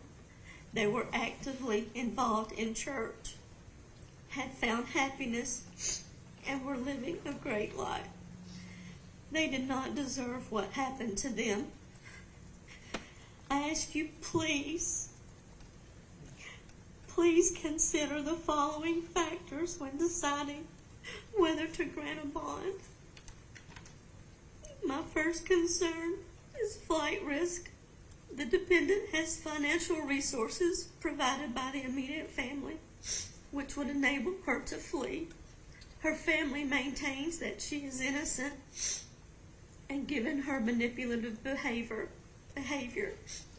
They were actively involved in church, had found happiness, and were living a great life. They did not deserve what happened to them. I ask you, please consider the following factors when deciding whether to grant a bond. My first concern is flight risk. The defendant has financial resources provided by the immediate family, which would enable her to flee. Her family maintains that she is innocent, and given her manipulative behavior,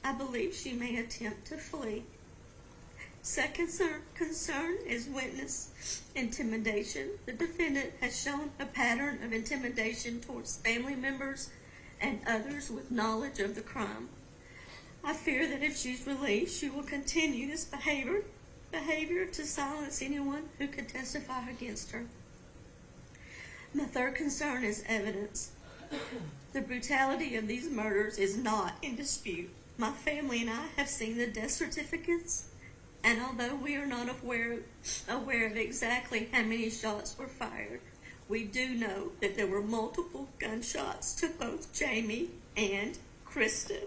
I believe she may attempt to flee. Second concern is witness intimidation. The defendant has shown a pattern of intimidation towards family members and others with knowledge of the crime. I fear that if she's released, she will continue this behavior to silence anyone who could testify against her. My third concern is evidence. The brutality of these murders is not in dispute. My family and I have seen the death certificates, and although we are not aware of exactly how many shots were fired, we do know that there were multiple gunshots to both Jamie and Kristen.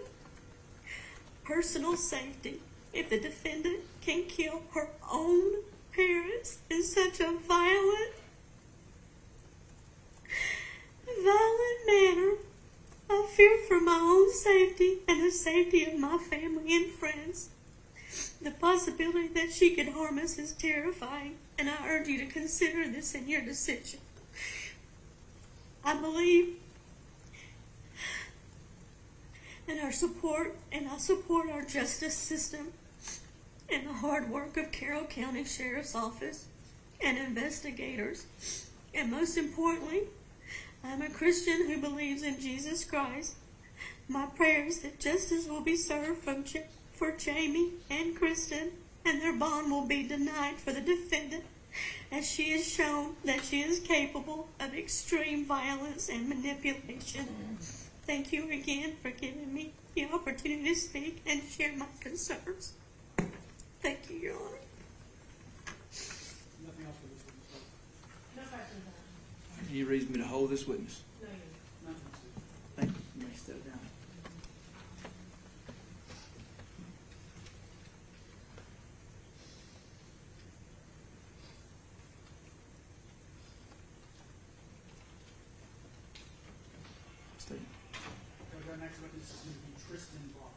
Personal safety. If the defendant can kill her own parents in such a violent manner, I fear for my own safety and the safety of my family and friends. The possibility that she could harm us is terrifying, and I urge you to consider this in your decision. I believe in our support, and I support our justice system and the hard work of Carroll County Sheriff's Office and investigators. And most importantly, I'm a Christian who believes in Jesus Christ. My prayer is that justice will be served for Jamie and Kristen, and their bond will be denied for the defendant, as she has shown that she is capable of extreme violence and manipulation. Thank you again for giving me the opportunity to speak and share my concerns. Thank you, Your Honor. Nothing else for this witness? No questions. Any reason me to hold this witness? No, you. Nothing. Thank you. You may step down. Stay. Our next witness is going to be Tristan Brock.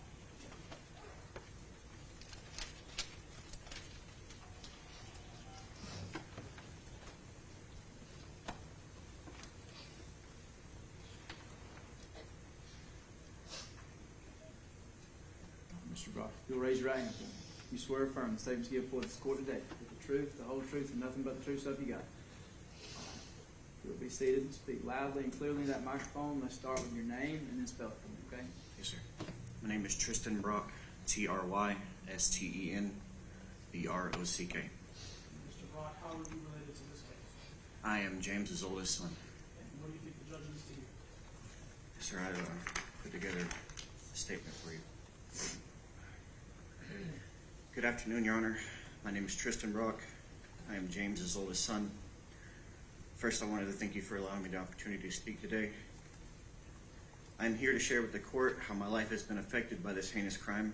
Mr. Brock, you'll raise your right hand for me. You swear or affirm the statements you give before this court today, with the truth, the whole truth, and nothing but the truth, so help you God. You'll be seated and speak loudly and clearly in that microphone. Let's start with your name and then spell it for me, okay? Yes, sir. My name is Tristan Brock, TrYSTENBROCK. Mr. Brock, how are you related to this case? I am James's oldest son. And what do you think the judge needs to hear? Yes, sir, I put together a statement for you. Good afternoon, Your Honor. My name is Tristan Brock. I am James's oldest son. First, I wanted to thank you for allowing me the opportunity to speak today. I am here to share with the court how my life has been affected by this heinous crime.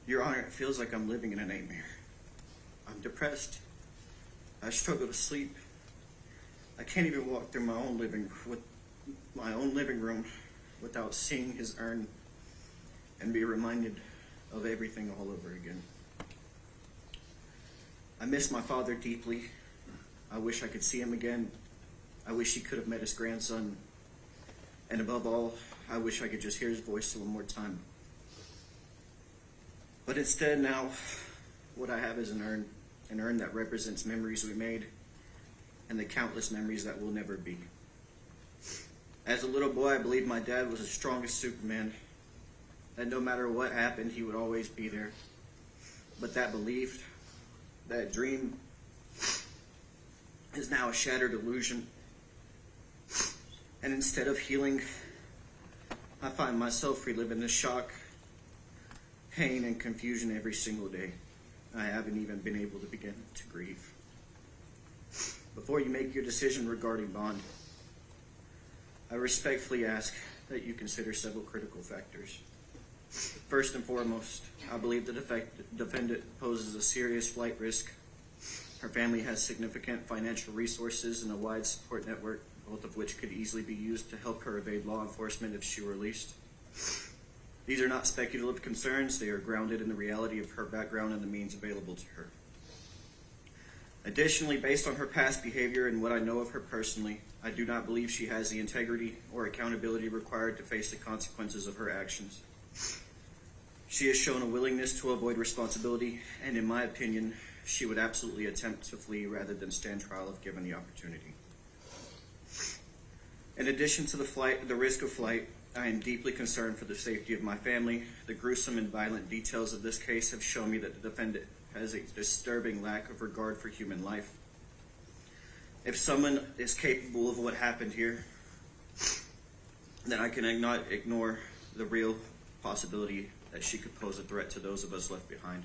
Your Honor, it feels like I'm living in a nightmare. I'm depressed. I struggle to sleep. I can't even walk through my own living room without seeing his urn and be reminded of everything all over again. I miss my father deeply. I wish I could see him again. I wish he could have met his grandson. And above all, I wish I could just hear his voice one more time. But instead now, what I have is an urn that represents memories we made and the countless memories that will never be. As a little boy, I believed my dad was the strongest Superman, that no matter what happened, he would always be there. But that belief, that dream, is now a shattered illusion. And instead of healing, I find myself reliving the shock, pain, and confusion every single day. I haven't even been able to begin to grieve. Before you make your decision regarding bond, I respectfully ask that you consider several critical factors. First and foremost, I believe the defendant poses a serious flight risk. Her family has significant financial resources and a wide support network, both of which could easily be used to help her evade law enforcement if she were released. These are not speculative concerns. They are grounded in the reality of her background and the means available to her. Additionally, based on her past behavior and what I know of her personally, I do not believe she has the integrity or accountability required to face the consequences of her actions. She has shown a willingness to avoid responsibility, and in my opinion, she would absolutely attempt to flee rather than stand trial if given the opportunity. In addition to the risk of flight, I am deeply concerned for the safety of my family. The gruesome and violent details of this case have shown me that the defendant has a disturbing lack of regard for human life. If someone is capable of what happened here, then I cannot ignore the real possibility that she could pose a threat to those of us left behind,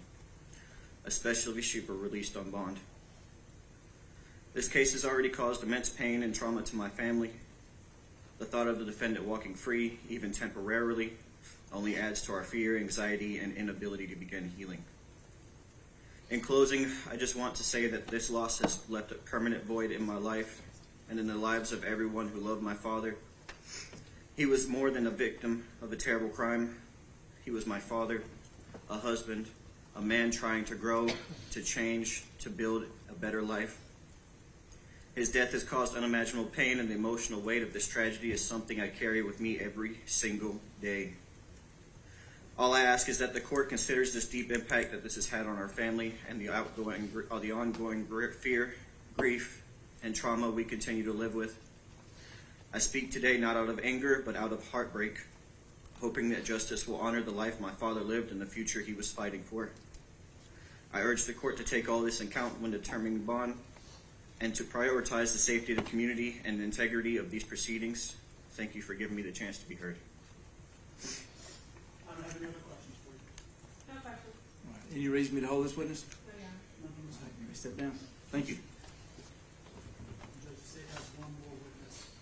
especially if she were released on bond. This case has already caused immense pain and trauma to my family. The thought of the defendant walking free, even temporarily, only adds to our fear, anxiety, and inability to begin healing. In closing, I just want to say that this loss has left a permanent void in my life and in the lives of everyone who loved my father. He was more than a victim of a terrible crime. He was my father, a husband, a man trying to grow, to change, to build a better life. His death has caused unimaginable pain, and the emotional weight of this tragedy is something I carry with me every single day. All I ask is that the court considers this deep impact that this has had on our family and the ongoing fear, grief, and trauma we continue to live with. I speak today not out of anger, but out of heartbreak, hoping that justice will honor the life my father lived and the future he was fighting for. I urge the court to take all this in account when determining bond and to prioritize the safety of the community and the integrity of these proceedings. Thank you for giving me the chance to be heard. I don't have any other questions for you. No question. All right. Any reason me to hold this witness? Yeah. Nothing else. You may step down. Thank you. Judge State has one more witness.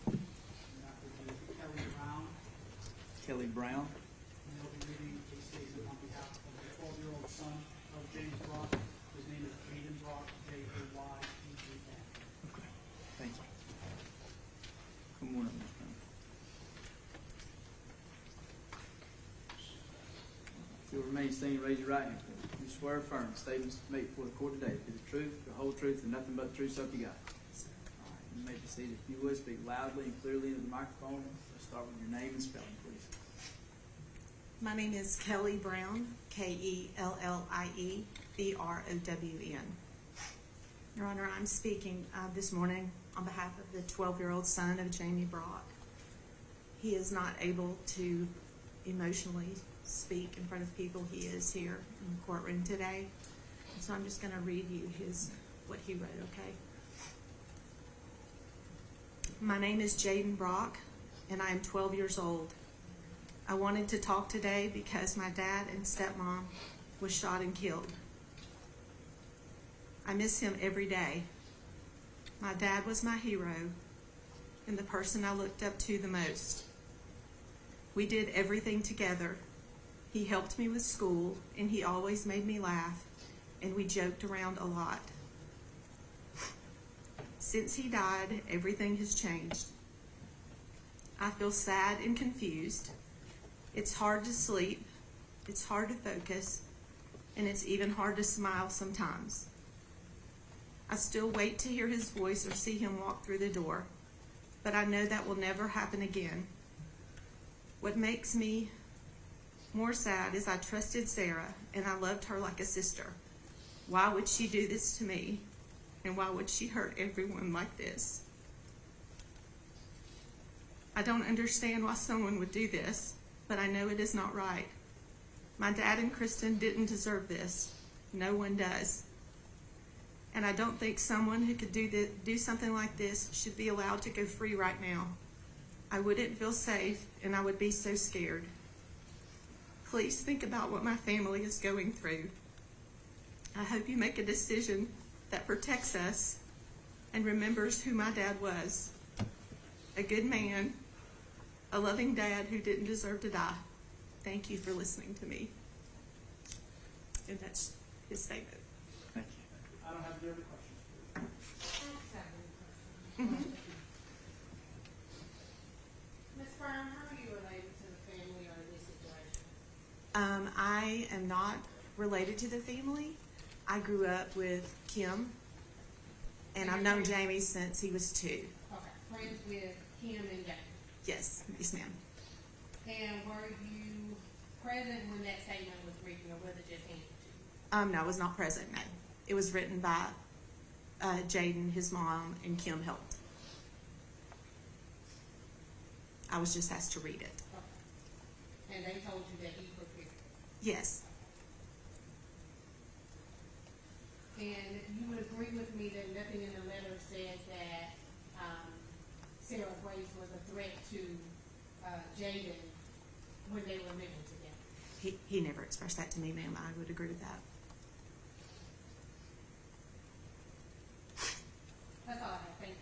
And that would be Kelly Brown. Kelly Brown. And they'll be reading a statement on behalf of the 12-year-old son of Jaden Brock. His name is Jaden Brock, J-A-Y-D-E-N. Okay. Thank you. Good morning, Ms. Brown. If you'll remain standing, raise your right hand. You swear or affirm the statements made before the court today to be the truth, the whole truth, and nothing but the truth, so help you God. All right. You may proceed. If you would, speak loudly and clearly into the microphone. Let's start with your name and spelling, please. My name is Kelly Brown, Kellie Brown. Your Honor, I'm speaking this morning on behalf of the 12-year-old son of Jamie Brock. He is not able to emotionally speak in front of people. He is here in the courtroom today. And so I'm just going to read you what he wrote, okay? My name is Jaden Brock, and I am 12 years old. I wanted to talk today because my dad and stepmom was shot and killed. I miss him every day. My dad was my hero and the person I looked up to the most. We did everything together. He helped me with school, and he always made me laugh, and we joked around a lot. Since he died, everything has changed. I feel sad and confused. It's hard to sleep, it's hard to focus, and it's even hard to smile sometimes. I still wait to hear his voice or see him walk through the door, but I know that will never happen again. What makes me more sad is I trusted Sarah, and I loved her like a sister. Why would she do this to me? And why would she hurt everyone like this? I don't understand why someone would do this, but I know it is not right. My dad and Kristen didn't deserve this. No one does. And I don't think someone who could do something like this should be allowed to go free right now. I wouldn't feel safe, and I would be so scared. Please think about what my family is going through. I hope you make a decision that protects us and remembers who my dad was. A good man, a loving dad who didn't deserve to die. Thank you for listening to me. And that's his statement. Thank you. I don't have any other questions. Ms. Brown, how are you related to the family or this situation? I am not related to the family. I grew up with Kim, and I've known Jamie since he was 2. Okay, friends with Kim and Jaden. Yes, ma'am. And were you present when that statement was written, or was it just handed to you? No, I was not present, no. It was written by Jaden, his mom, and Kim helped. I was just asked to read it. Okay. And they told you that he prepared it? Yes. And you would agree with me that nothing in the letter says that Sarah Grace was a threat to Jaden when they were living together? He never expressed that to me, ma'am. I would agree with that. That's all I have. Thank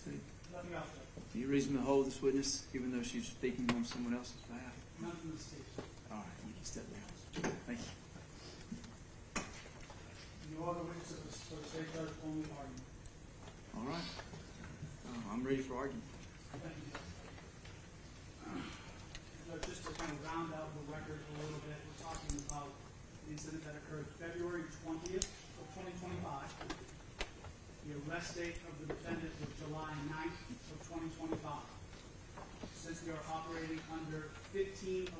you. Nothing else, Judge. Any reason to hold this witness, even though she's speaking on someone else's behalf? None from the state. All right, you can step down. Thank you. No other witnesses for the state judge, only argument. All right. I'm ready for argument. Thank you, Judge. Just to kind of round out the record a little bit, we're talking about the incident that occurred February 20th of 2025. The arrest date of the defendant was July 9th of 2025. Since we are operating under 1511-560,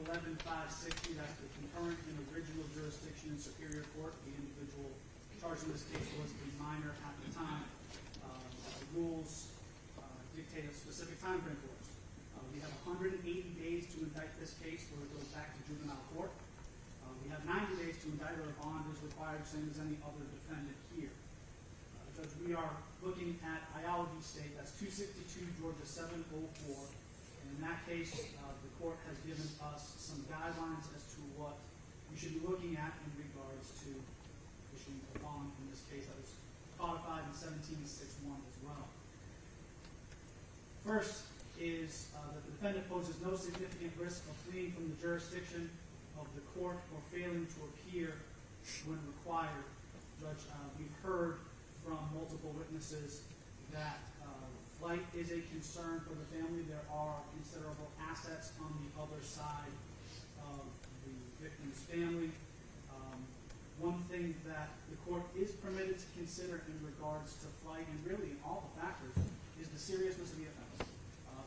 that's the concurrent and original jurisdiction in Superior Court, the individual charged in this case was a minor at the time. The rules dictate a specific time frame for us. We have 180 days to indict this case where it goes back to juvenile court. We have 90 days to indict, or a bond is required, same as any other defendant here. Judge, we are looking at Iology State, that's 262 Georgia 704. And in that case, the court has given us some guidelines as to what we should be looking at in regards to issuing a bond in this case that was codified in 1761 as well. First is that the defendant poses no significant risk of fleeing from the jurisdiction of the court or failing to appear when required. Judge, we've heard from multiple witnesses that flight is a concern for the family. There are considerable assets on the other side of the victim's family. One thing that the court is permitted to consider in regards to flight, and really all the factors, is the seriousness of the offense.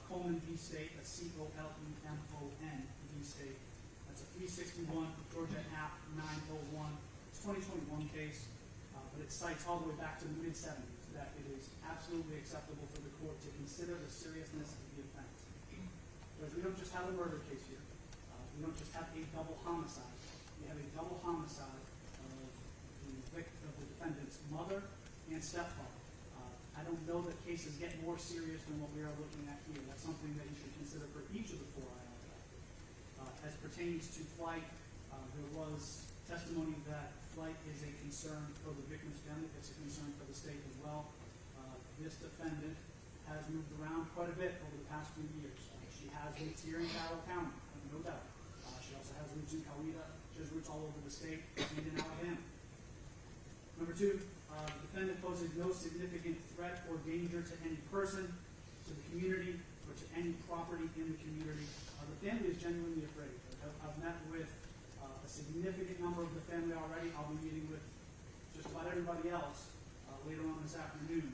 Coleman v. State, that's C-O-L-E-M-O-N v. State. That's a 361 Georgia App 901. It's a 2021 case, but it cites all the way back to the mid-70s that it is absolutely acceptable for the court to consider the seriousness of the offense. Because we don't just have a murder case here. We don't just have a double homicide. We have a double homicide of the defendant's mother and stepfather. I don't know that cases get more serious than what we are looking at here. That's something that you should consider for each of the 4 IL factors. As pertains to flight, there was testimony that flight is a concern for the victim's family. It's a concern for the state as well. This defendant has moved around quite a bit over the past few years. She has roots here in Carroll County, no doubt. She also has roots in Coweta. She has roots all over the state and in Alabama. Number 2, the defendant poses no significant threat or danger to any person, to the community, or to any property in the community. The family is genuinely afraid. I've met with a significant number of the family already. I'll be meeting with just about everybody else later on this afternoon.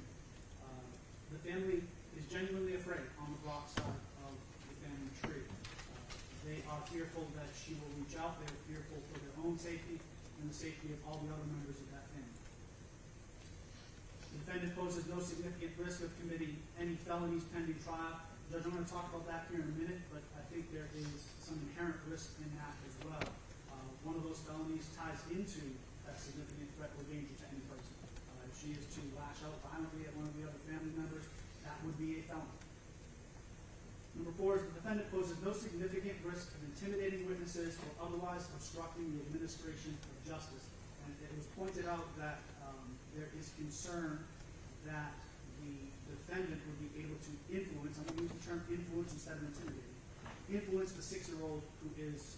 The family is genuinely afraid on the Brock side of the family tree. They are fearful that she will reach out. They are fearful for their own safety and the safety of all the other members of that family. The defendant poses no significant risk of committing any felonies pending trial. Judge, I'm going to talk about that here in a minute, but I think there is some inherent risk in that as well. One of those felonies ties into that significant threat or danger to any person. If she is to lash out violently at one of the other family members, that would be a felony. Number 4 is the defendant poses no significant risk of intimidating witnesses or otherwise obstructing the administration of justice. And it was pointed out that there is concern that the defendant would be able to influence, I'm going to use the term influence instead of intimidating, influence the 6-year-old who is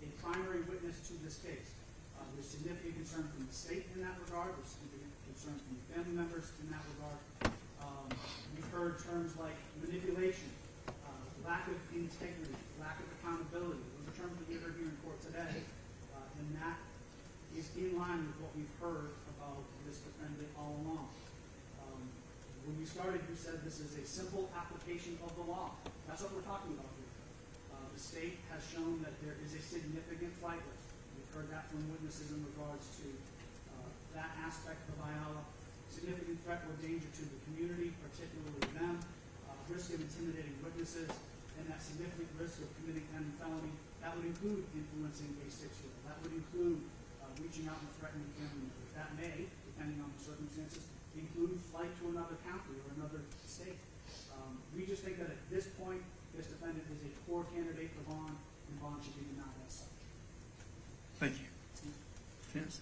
a primary witness to this case. There's significant concern from the state in that regard. There's significant concern from the family members in that regard. We've heard terms like manipulation, lack of integrity, lack of accountability. Those are terms that we heard here in court today, and that is in line with what we've heard about this defendant all along. When we started, you said this is a simple application of the law. That's what we're talking about here. The state has shown that there is a significant flight risk. We've heard that from witnesses in regards to that aspect of IALA. Significant threat or danger to the community, particularly them. Risk of intimidating witnesses, and that significant risk of committing any felony. That would include influencing a 6-year-old. That would include reaching out and threatening family members. That may, depending on the circumstances, include flight to another county or another state. We just think that at this point, this defendant is a poor candidate for bond, and bond should be denied as such. Thank you. Yes.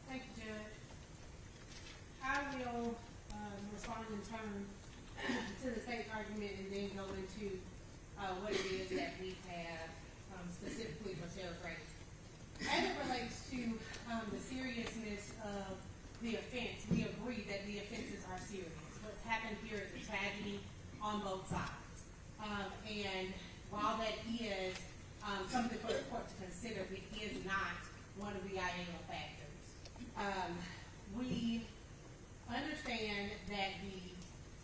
Thank you, Judge. I will respond in turn to the state's argument and then go into what it is that we have specifically for Sarah Grace. As it relates to the seriousness of the offense, we agree that the offenses are serious. What's happened here is a tragedy on both sides. And while that is something for the court to consider, it is not one of the IALA factors. We understand that the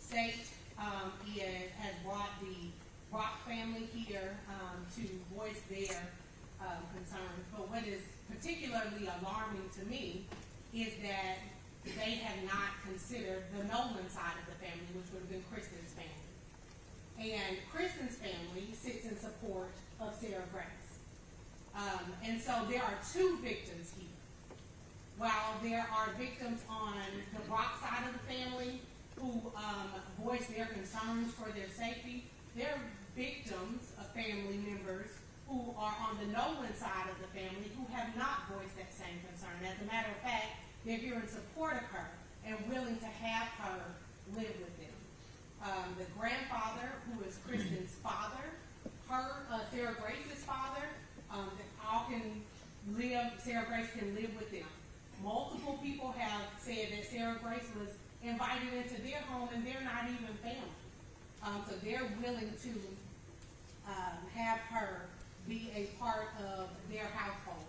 state has brought the Brock family here to voice their concerns. But what is particularly alarming to me is that they have not considered the Nolan side of the family, which would have been Kristen's family. And Kristen's family sits in support of Sarah Grace. And so there are 2 victims here. While there are victims on the Brock side of the family who voice their concerns for their safety, there are victims of family members who are on the Nolan side of the family who have not voiced that same concern. As a matter of fact, they're here in support of her and willing to have her live with them. The grandfather, who is Kristen's father, Sarah Grace's father, all can live, Sarah Grace can live with them. Multiple people have said that Sarah Grace was invited into their home and they're not even family. So they're willing to have her be a part of their household.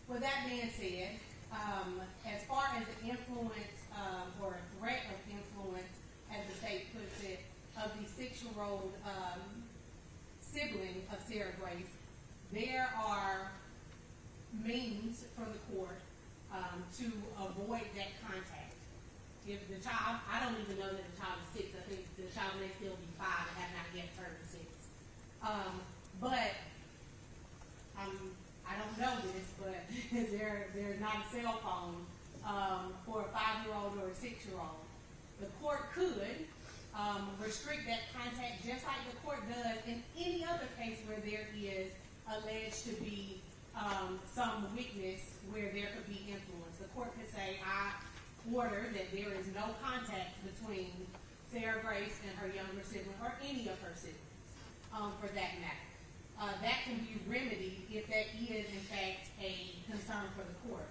With that being said, as far as the influence or threat of influence, as the state puts it, of the 6-year-old sibling of Sarah Grace, there are means for the court to avoid that contact. If the child, I don't even know that the child is 6. I think the child may still be 5 and have not yet turned 6. But I don't know this, but there's not a cell phone for a 5-year-old or a 6-year-old. The court could restrict that contact just like the court does in any other case where there is alleged to be some witness where there could be influence. The court could say, I order that there is no contact between Sarah Grace and her younger sibling or any of her siblings for that matter. That can be remedied if that is in fact a concern for the court.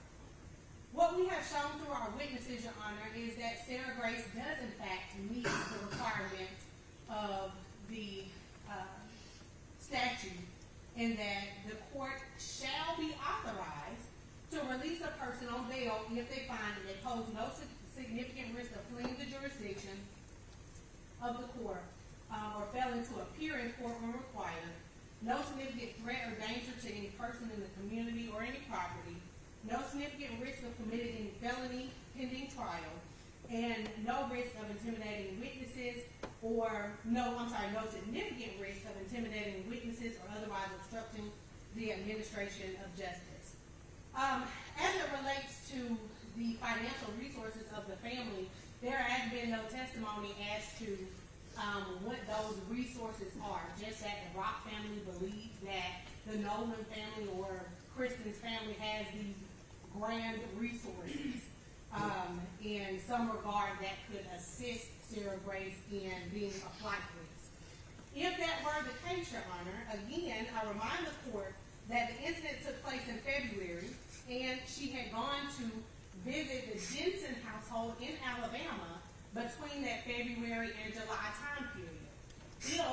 What we have shown through our witnesses, Your Honor, is that Sarah Grace does in fact meet the requirements of the statute in that the court shall be authorized to release a person on bail if they find that they pose no significant risk of fleeing the jurisdiction of the court or failing to appear in court when required, no significant threat or danger to any person in the community or any property, no significant risk of committing any felony pending trial, and no risk of intimidating witnesses no significant risk of intimidating witnesses or otherwise obstructing the administration of justice. As it relates to the financial resources of the family, there has been no testimony as to what those resources are. Just that the Brock family believes that the Nolan family or Kristen's family has these grand resources in some regard that could assist Sarah Grace in being a flight risk. If that were the case, Your Honor, again, I remind the court that the incident took place in February, and she had gone to visit the Jensen household in Alabama between that February and July time period. If,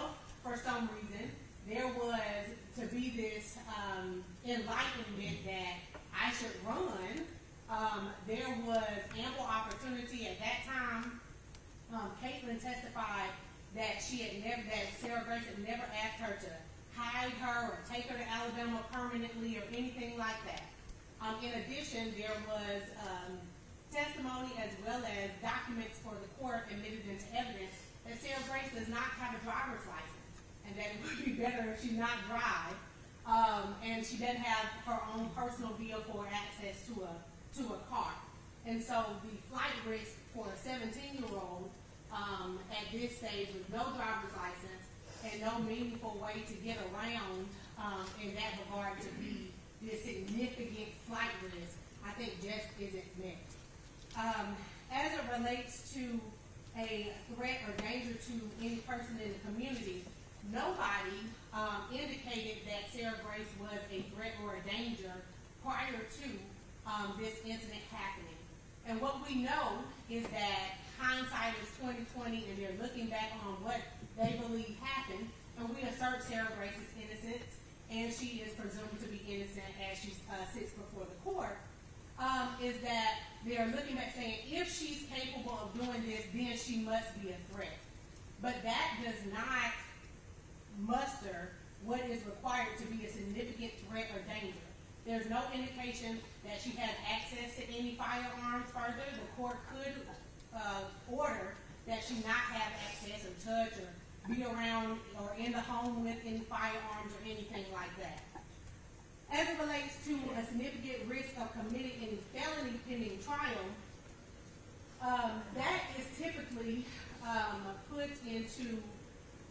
for some reason, there was to be this enlightenment that I should run, there was ample opportunity at that time. Kaitlyn testified that that Sarah Grace had never asked her to hide her or take her to Alabama permanently or anything like that. In addition, there was testimony as well as documents for the court admitted into evidence that Sarah Grace does not have a driver's license and that it would be better if she not drive. And she doesn't have her own personal vehicle or access to a car. And so the flight risk for a 17-year-old at this stage with no driver's license and no meaningful way to get around in that regard to be this significant flight risk, I think just isn't met. As it relates to a threat or danger to any person in the community, nobody indicated that Sarah Grace was a threat or a danger prior to this incident happening. And what we know is that hindsight is 20/20, and they're looking back on what they believe happened. And we assert Sarah Grace's innocence, and she is presumed to be innocent as she sits before the court. Is that they're looking back saying if she's capable of doing this, then she must be a threat. But that does not muster what is required to be a significant threat or danger. There's no indication that she has access to any firearms further. The court could order that she not have access or touch or be around or in the home with any firearms or anything like that. As it relates to a significant risk of committing any felony pending trial, that is typically put into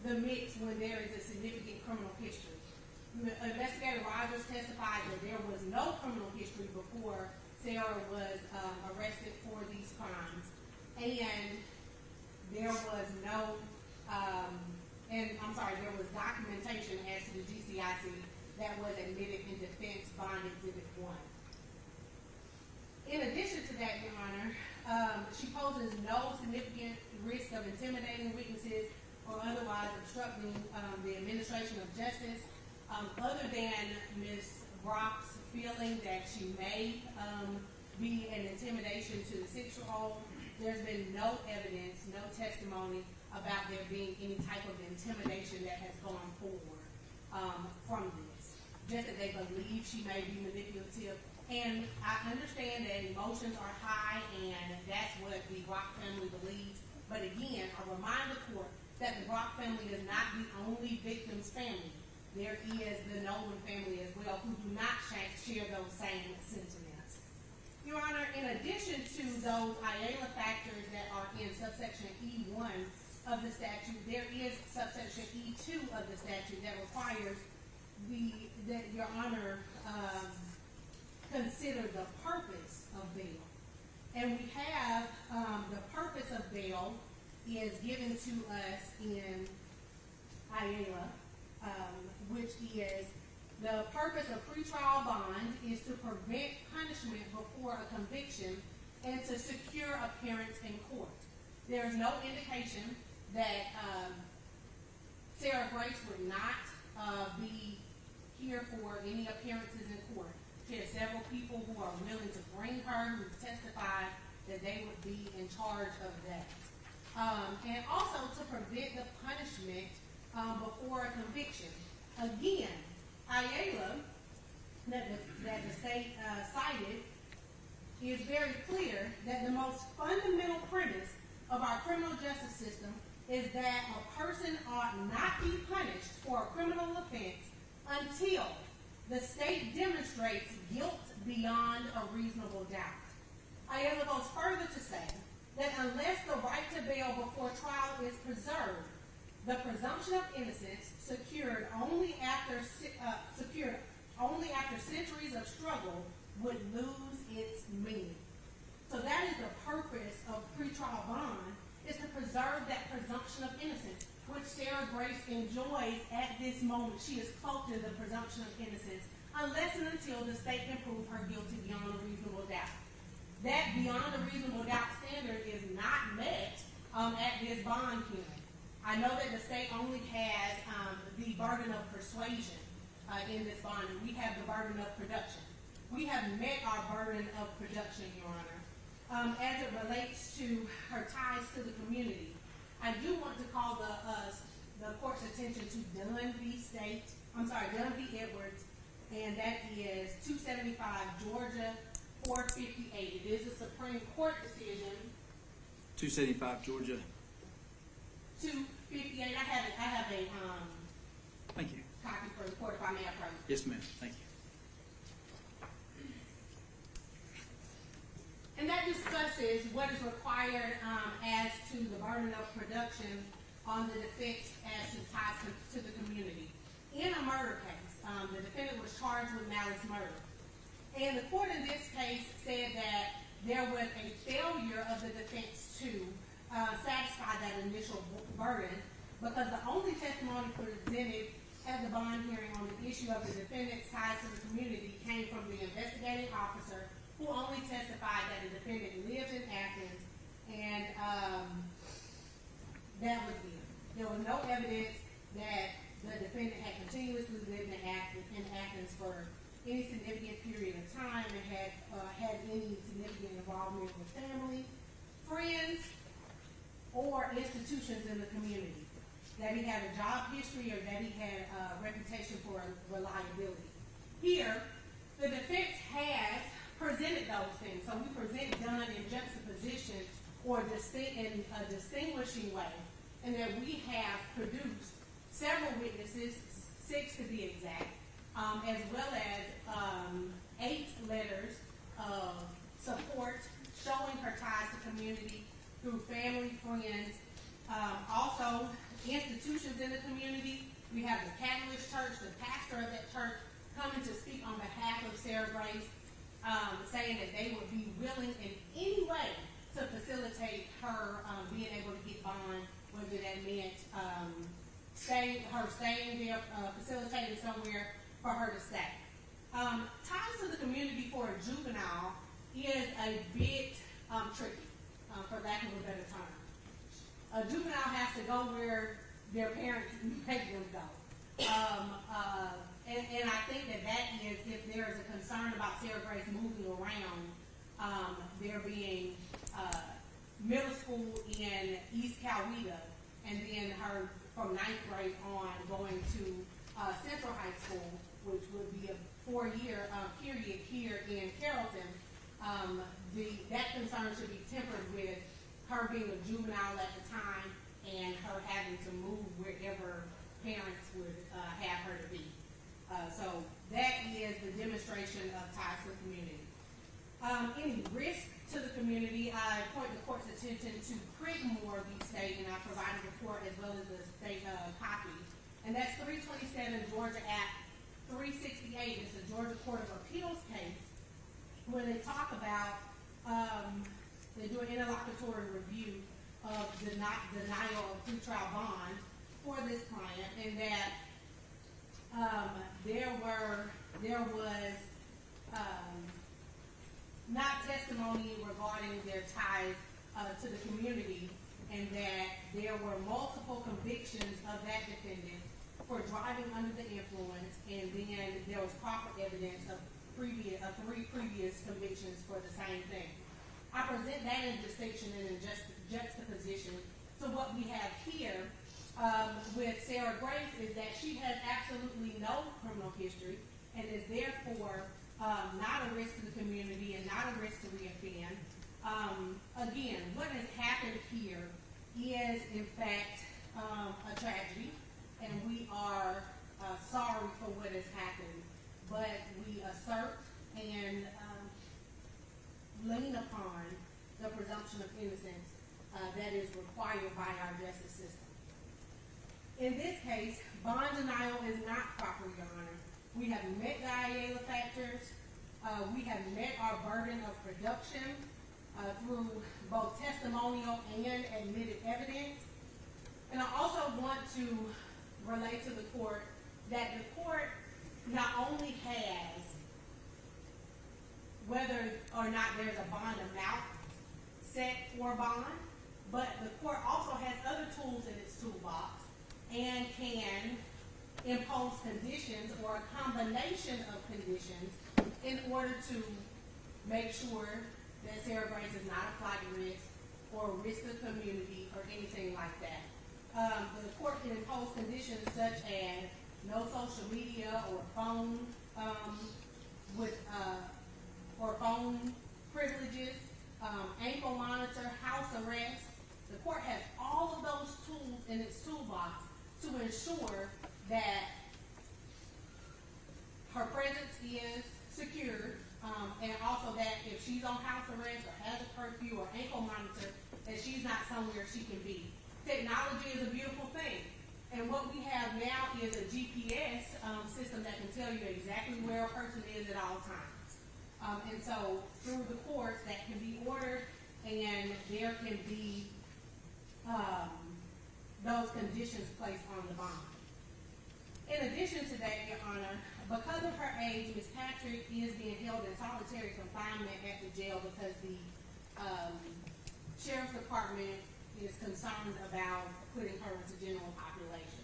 the mix when there is a significant criminal history. Investigator Rogers testified that there was no criminal history before Sarah was arrested for these crimes, and there was there was documentation as to the GCIC that was admitted in defense bond exhibit 1. In addition to that, Your Honor, she poses no significant risk of intimidating witnesses or otherwise obstructing the administration of justice, other than Ms. Brock's feeling that she may be an intimidation to the 6-year-old. There's been no evidence, no testimony about there being any type of intimidation that has gone forward from this. Just that they believe she may be manipulative. And I understand that emotions are high, and that's what the Brock family believes. But again, I remind the court that the Brock family is not the only victim's family. There is the Nolan family as well, who do not share those same sentiments. Your Honor, in addition to those IALA factors that are in subsection E1 of the statute, there is subsection E2 of the statute that requires that Your Honor consider the purpose of bail. And we have the purpose of bail is given to us in IALA, which is the purpose of pretrial bond is to prevent punishment before a conviction and to secure appearance in court. There is no indication that Sarah Grace would not be here for any appearances in court. She has several people who are willing to bring her, who testify that they would be in charge of that. And also to prevent the punishment before a conviction. Again, IALA, that the state cited, is very clear that the most fundamental premise of our criminal justice system is that a person ought not be punished for a criminal offense until the state demonstrates guilt beyond a reasonable doubt. Ayala goes further to say that unless the right to bail before trial is preserved, the presumption of innocence secured only after centuries of struggle would lose its meaning. So that is the purpose of pretrial bond, is to preserve that presumption of innocence, which Sarah Grace enjoys at this moment. She is cloaked in the presumption of innocence, unless and until the state can prove her guilty beyond a reasonable doubt. That beyond a reasonable doubt standard is not met at this bond hearing. I know that the state only has the burden of persuasion in this bond, and we have the burden of production. We have met our burden of production, Your Honor. As it relates to her ties to the community, I do want to call the court's attention to Dunn v. Edwards, and that is 275 Georgia 458. It is a Supreme Court decision. 275 Georgia. 258. I have a Thank you. copy for the court if I may approach. Yes, ma'am. Thank you. And that discusses what is required as to the burden of production on the defense as to ties to the community. In a murder case, the defendant was charged with malice murder. And the court in this case said that there was a failure of the defense to satisfy that initial burden, because the only testimony presented at the bond hearing on the issue of the defendant's ties to the community came from the investigating officer, who only testified that the defendant lived in Athens, and that was it. There was no evidence that the defendant had continuously lived in Athens for any significant period of time and had any significant involvement with family, friends, or institutions in the community. That he had a job history or that he had a reputation for reliability. Here, the defense has presented those things. So we present Dunn in juxtaposition or in a distinguishing way, and that we have produced several witnesses, 6 to be exact, as well as 8 letters of support showing her ties to community through family, friends, also institutions in the community. We have the Catalyst Church, the pastor of that church, coming to speak on behalf of Sarah Grace, saying that they would be willing in any way to facilitate her being able to get bond, whether that meant staying there, facilitating somewhere for her to stay. Ties to the community for a juvenile is a bit tricky, for lack of a better term. A juvenile has to go where their parents make them go. And I think that is, if there is a concern about Sarah Grace moving around, there being middle school in East Coweta, and then her from 9th grade on going to Central High School, which would be a 4-year period here in Carrollton, that concern should be tempered with her being a juvenile at the time and her having to move wherever parents would have her to be. So that is the demonstration of ties to the community. Any risk to the community, I point the court's attention to Creedmoor v. State, and I provided the court as well as the state copy. And that's 327 Georgia Act 368. It's a Georgia Court of Appeals case where they talk about, they do an interlocutory review of denial of pretrial bond for this client, and that there was not testimony regarding their ties to the community, and that there were multiple convictions of that defendant for driving under the influence, and then there was proper evidence of 3 previous convictions for the same thing. I present that in distinction and in juxtaposition to what we have here with Sarah Grace, is that she has absolutely no criminal history and is therefore not a risk to the community and not a risk to reoffend. Again, what has happened here is, in fact, a tragedy, and we are sorry for what has happened, but we assert and lean upon innocence that is required by our justice system. In this case, bond denial is not proper, Your Honor. We have met the IAEA factors. We have met our burden of production through both testimonial and admitted evidence. And I also want to relate to the court that the court not only has whether or not there's a bond amount set for bond, but the court also has other tools in its toolbox and can impose conditions or a combination of conditions in order to make sure that Sarah Grace is not a flight risk or a risk to the community or anything like that. The court can impose conditions such as no social media or phone or phone privileges, ankle monitor, house arrest. The court has all of those tools in its toolbox to ensure that her presence is secured, and also that if she's on house arrest or has a curfew or ankle monitor, that she's not somewhere she can be. Technology is a beautiful thing, and what we have now is a GPS system that can tell you exactly where a person is at all times. And so through the courts that can be ordered, and there can be those conditions placed on the bond. In addition to that, Your Honor, because of her age, Ms. Patrick is being held in solitary confinement at the jail because the Sheriff's Department is concerned about putting her into general population.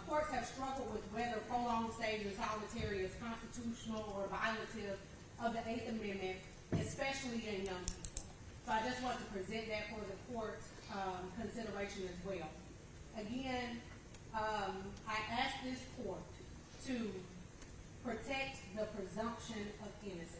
Courts have struggled with whether prolonged stays in solitary is constitutional or violative of the 8th Amendment, especially in young people. So I just want to present that for the court's consideration as well. Again, I ask this court to protect the presumption of innocence.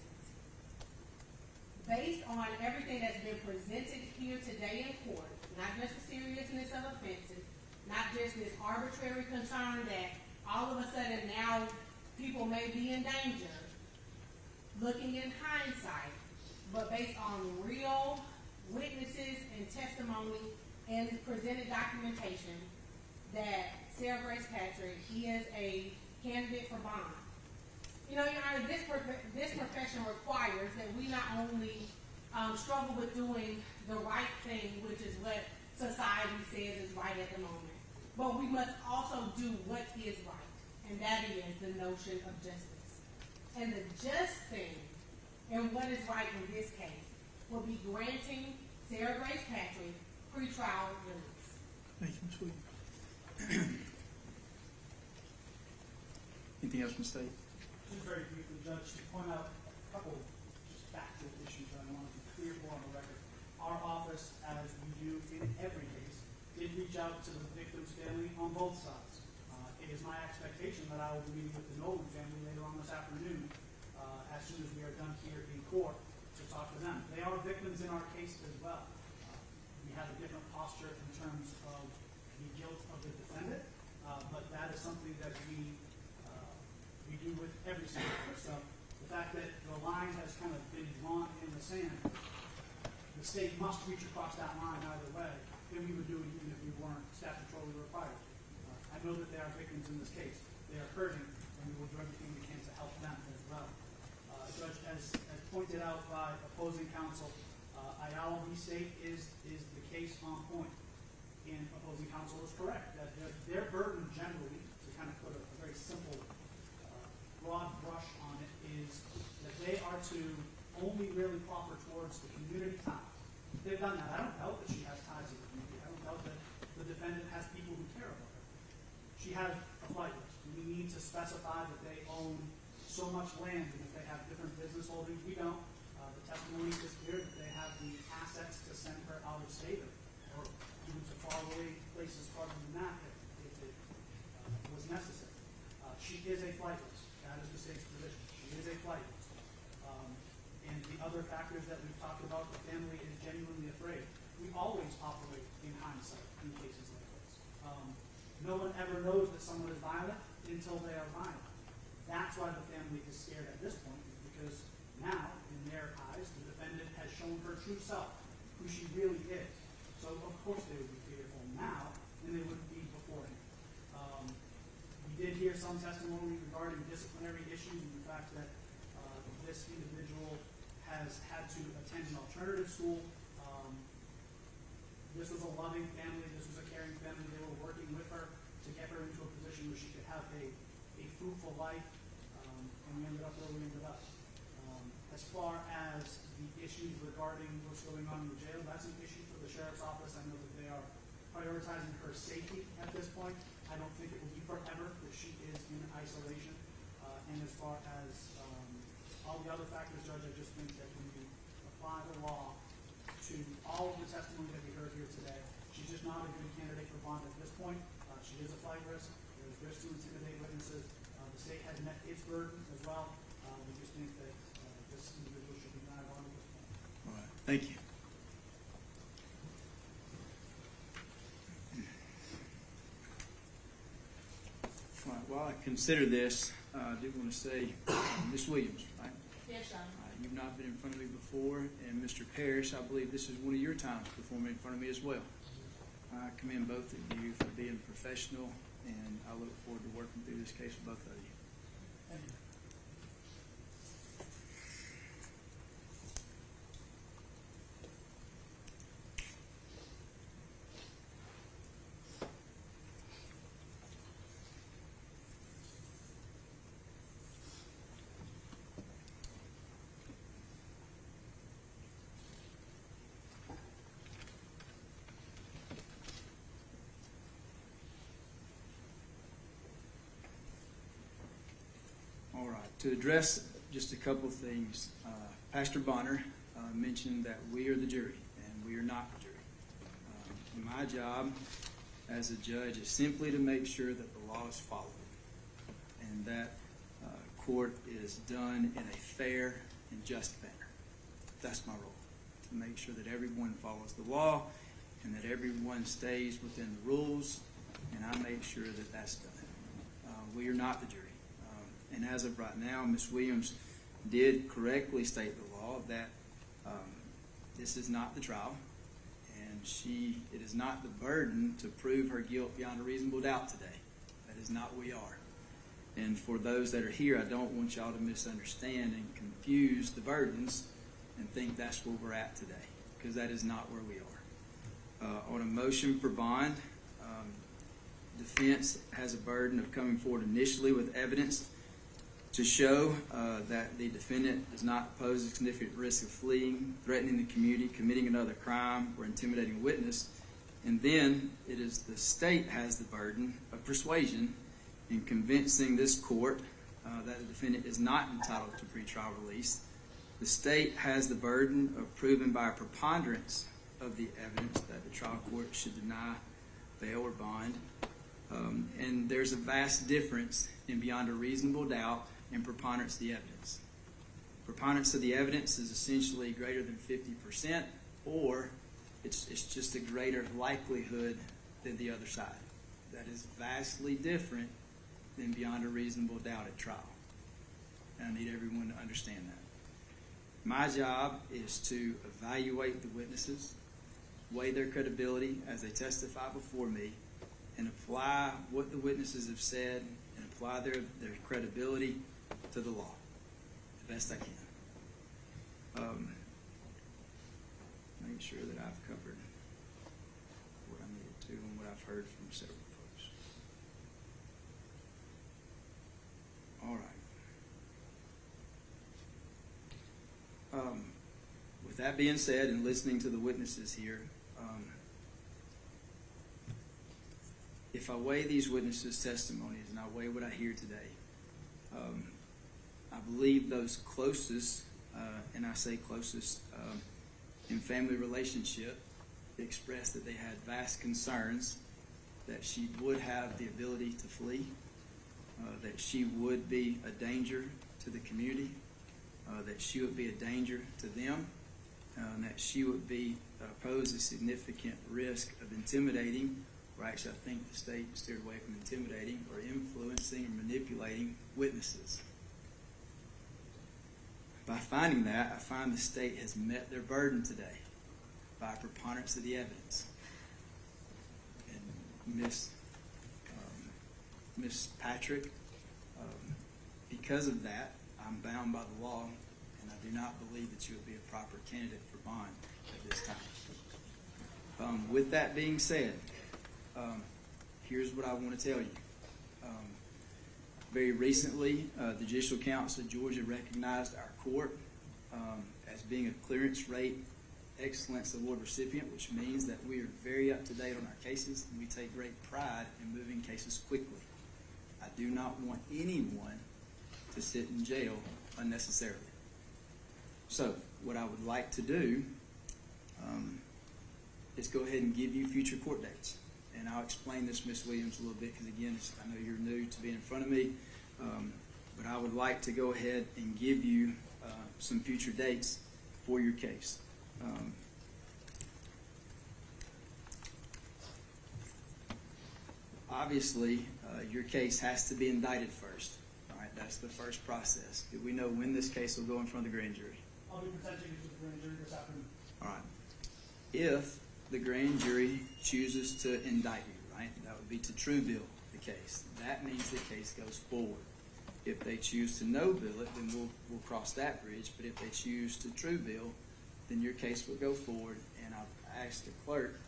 Based on everything that's been presented here today in court, not just the seriousness of offenses, not just this arbitrary concern that all of a sudden now people may be in danger, looking in hindsight, but based on real witnesses and testimony and presented documentation that Sarah Grace Patrick is a candidate for bond. You know, Your Honor, this profession requires that we not only struggle with doing the right thing, which is what society says is right at the moment, but we must also do what is right, and that is the notion of justice. And the just thing and what is right in this case will be granting Sarah Grace Patrick pretrial release. Thank you, Ms. Williams. Anything else from the state? Just very briefly, Judge, to point out a couple just factual issues that I want to be clear for on the record. Our office, as we do in every case, did reach out to the victim's family on both sides. It is my expectation that I will be meeting with the Nolan family later on this afternoon, as soon as we are done here in court, to talk to them. They are victims in our case as well. We have a different posture in terms of the guilt of the defendant, but that is something that we do with every single case. So the fact that the line has kind of been drawn in the sand, the state must reach across that line either way, and we would do it even if we weren't statutorily required to. I know that they are victims in this case. They are hurting, and we will do everything we can to help them as well. Judge, as pointed out by opposing counsel, Ayala v. State is the case on point, and opposing counsel is correct that their burden generally, to kind of put a very simple broad brush on it, is that they are to only really proffer towards the community ties. They've done that. I don't doubt that she has ties to the community. I don't doubt that the defendant has people who care about her. She has a flight list. We need to specify that they own so much land, and if they have different business holdings, we don't. The testimony is clear that they have the assets to send her out of state or even to far away places farther than that if it was necessary. She is a flight list. That is the state's position. She is a flight list. And the other factors that we've talked about, the family is genuinely afraid. We always operate in hindsight in cases like this. No one ever knows that someone is violent until they are violent. That's why the family is scared at this point, is because now, in their eyes, the defendant has shown her true self. who she really is. So of course they would be fearful now, and they wouldn't be beforehand. We did hear some testimony regarding disciplinary issues and the fact that this individual has had to attend an alternative school. This was a loving family. This was a caring family. They were working with her to get her into a position where she could have a fruitful life, and we ended up where we ended up. As far as the issues regarding what's going on in the jail, that's an issue for the sheriff's office. I know that they are prioritizing her safety at this point. I don't think it will be forever that she is in isolation. And as far as all the other factors, Judge, I just think that when you apply the law to all of the testimony that we heard here today, she's just not a good candidate for bond at this point. She is a flight risk. There's risk to intimidate witnesses. The state has met its burden as well. We just think that this individual should be denied bond at this point. All right, thank you. All right, while I consider this, I do want to say, Ms. Williams, right? Yes, Your Honor. You've not been in front of me before, and Mr. Parrish, I believe this is one of your times performing in front of me as well. I commend both of you for being professional, and I look forward to working through this case with both of you. Thank you. All right, to address just a couple of things, Pastor Bonner mentioned that we are the jury, and we are not the jury. My job as a judge is simply to make sure that the law is followed, and that court is done in a fair and just manner. That's my role, to make sure that everyone follows the law and that everyone stays within the rules, and I make sure that that's done. We are not the jury. And as of right now, Ms. Williams did correctly state the law that this is not the trial, and it is not the burden to prove her guilt beyond a reasonable doubt today. That is not what we are. And for those that are here, I don't want y'all to misunderstand and confuse the burdens and think that's where we're at today, because that is not where we are. On a motion for bond, defense has a burden of coming forward initially with evidence to show that the defendant does not pose a significant risk of fleeing, threatening the community, committing another crime, or intimidating a witness. And then it is the state has the burden of persuasion in convincing this court that the defendant is not entitled to pretrial release. The state has the burden of proving by a preponderance of the evidence that the trial court should deny bail or bond. And there's a vast difference in beyond a reasonable doubt and preponderance of the evidence. Preponderance of the evidence is essentially greater than 50%, or it's just a greater likelihood than the other side. That is vastly different than beyond a reasonable doubt at trial. And I need everyone to understand that. My job is to evaluate the witnesses, weigh their credibility as they testify before me, and apply what the witnesses have said and apply their credibility to the law the best I can. Make sure that I've covered what I needed to and what I've heard from several folks. All right. With that being said, and listening to the witnesses here, if I weigh these witnesses' testimonies and I weigh what I hear today, I believe those closest, and I say closest, in family relationship expressed that they had vast concerns that she would have the ability to flee, that she would be a danger to the community, that she would be a danger to them, and that she would pose a significant risk of intimidating, or actually I think the state steered away from intimidating or influencing or manipulating witnesses. By finding that, I find the state has met their burden today. by preponderance of the evidence. And Miss Patrick, because of that, I'm bound by the law, and I do not believe that you would be a proper candidate for bond at this time. With that being said, here's what I want to tell you. Very recently, the Judicial Council of Georgia recognized our court as being a clearance rate excellence award recipient, which means that we are very up to date on our cases, and we take great pride in moving cases quickly. I do not want anyone to sit in jail unnecessarily. So what I would like to do is go ahead and give you future court dates. And I'll explain this, Ms. Williams, a little bit, because again, I know you're new to being in front of me, but I would like to go ahead and give you some future dates for your case. Obviously, your case has to be indicted first. All right, that's the first process. Do we know when this case will go in front of the grand jury? I'll be presenting it to the grand jury this afternoon. All right. If the grand jury chooses to indict you, right, that would be to true bill the case. That means the case goes forward. If they choose to no bill it, then we'll cross that bridge. But if they choose to true bill, then your case will go forward. And I'll ask the clerk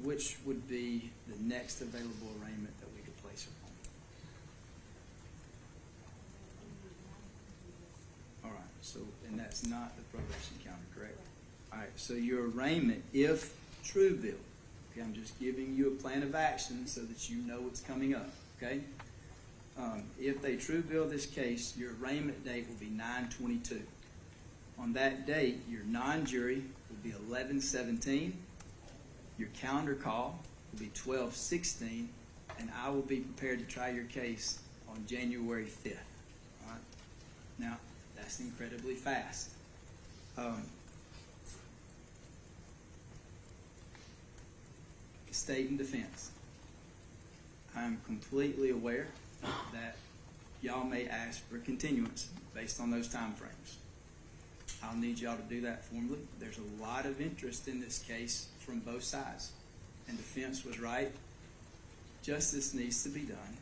which would be the next available arraignment that we could place her on. All right. So, and that's not the probation counter, correct? All right, so your arraignment, if true bill, okay, I'm just giving you a plan of action so that you know what's coming up, okay? If they true bill this case, your arraignment date will be 9/22. On that date, your non-jury will be 11/17. Your calendar call will be 12/16, and I will be prepared to try your case on January 5th. All right? Now, that's incredibly fast. State and defense. I'm completely aware that y'all may ask for continuance based on those time frames. I'll need y'all to do that formally. There's a lot of interest in this case from both sides, and defense was right. Justice needs to be done,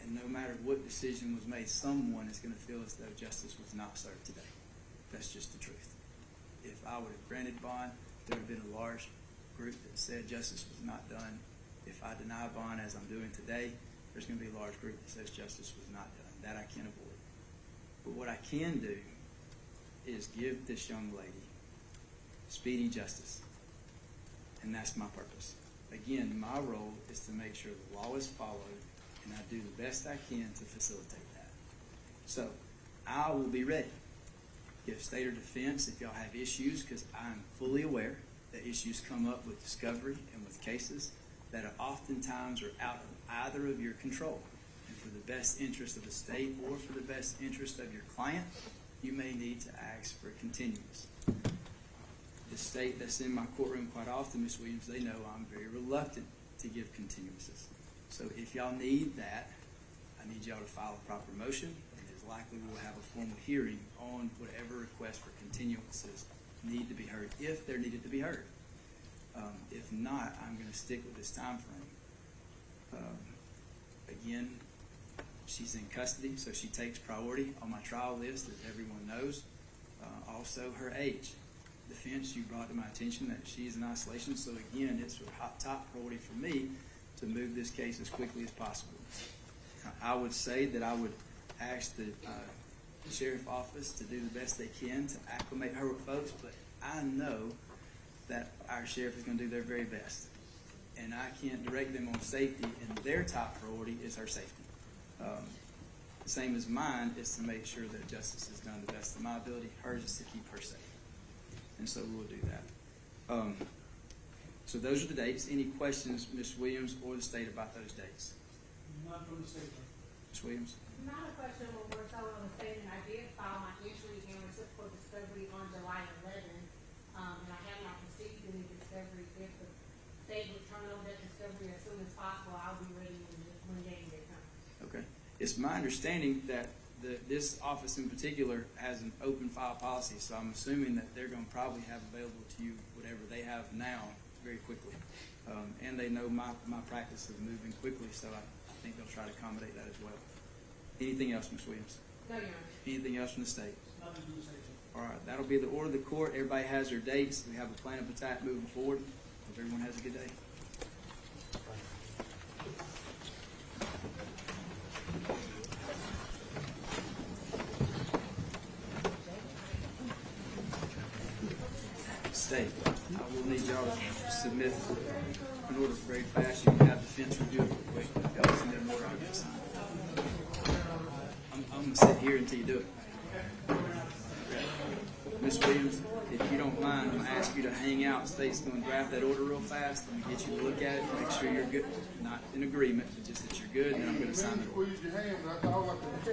and no matter what decision was made, someone is going to feel as though justice was not served today. That's just the truth. If I would have granted bond, there would have been a large group that said justice was not done. If I deny bond as I'm doing today, there's going to be a large group that says justice was not done. That I can't avoid. But what I can do is give this young lady speedy justice. And that's my purpose. Again, my role is to make sure the law is followed, and I do the best I can to facilitate that. So, I will be ready. If state or defense, if y'all have issues, because I'm fully aware that issues come up with discovery and with cases that are oftentimes are out of either of your control. And for the best interest of the state or for the best interest of your client, you may need to ask for continuance. The state that's in my courtroom quite often, Ms. Williams, they know I'm very reluctant to give continuances. So if y'all need that, I need y'all to file a proper motion, and it's likely we'll have a formal hearing on whatever request for continuances need to be heard, if they're needed to be heard. If not, I'm going to stick with this time frame. Again, she's in custody, so she takes priority on my trial list, as everyone knows. Also, her age. Defense, you brought to my attention that she is in isolation, so again, it's a top priority for me to move this case as quickly as possible. I would say that I would ask the sheriff office to do the best they can to acclimate her with folks, but I know that our sheriff is going to do their very best. And I can't direct them on safety, and their top priority is her safety. The same as mine is to make sure that justice is done to the best of my ability. Hers is to keep her safe. And so we'll do that. So those are the dates. Any questions, Ms. Williams or the state, about those dates? Not from the state. Ms. Williams? Not a question, but more so on the statement. I did file my entry in reciprocal discovery on July 11th, and I have not received any discovery. If the state would turn over that discovery as soon as possible, I'll be ready when January comes. Okay. It's my understanding that this office in particular has an open file policy, so I'm assuming that they're going to probably have available to you whatever they have now very quickly. And they know my practice of moving quickly, so I think they'll try to accommodate that as well. Anything else, Ms. Williams? No, Your Honor. Anything else from the state? Nothing from the state. All right, that'll be the order of the court. Everybody has their dates. We have a plan of attack moving forward. Hope everyone has a good day. State, I will need y'all to submit an order very fast. You can have defense review it real quick. Y'all submit an order, I'll get signed. I'm going to sit here until you do it. Ms. Williams, if you don't mind, I'm going to ask you to hang out. State's going to draft that order real fast. Let me get you to look at it, make sure you're good. Not in agreement, but just that you're good, and then I'm going to sign it. Squeeze your hands, that's all I can do.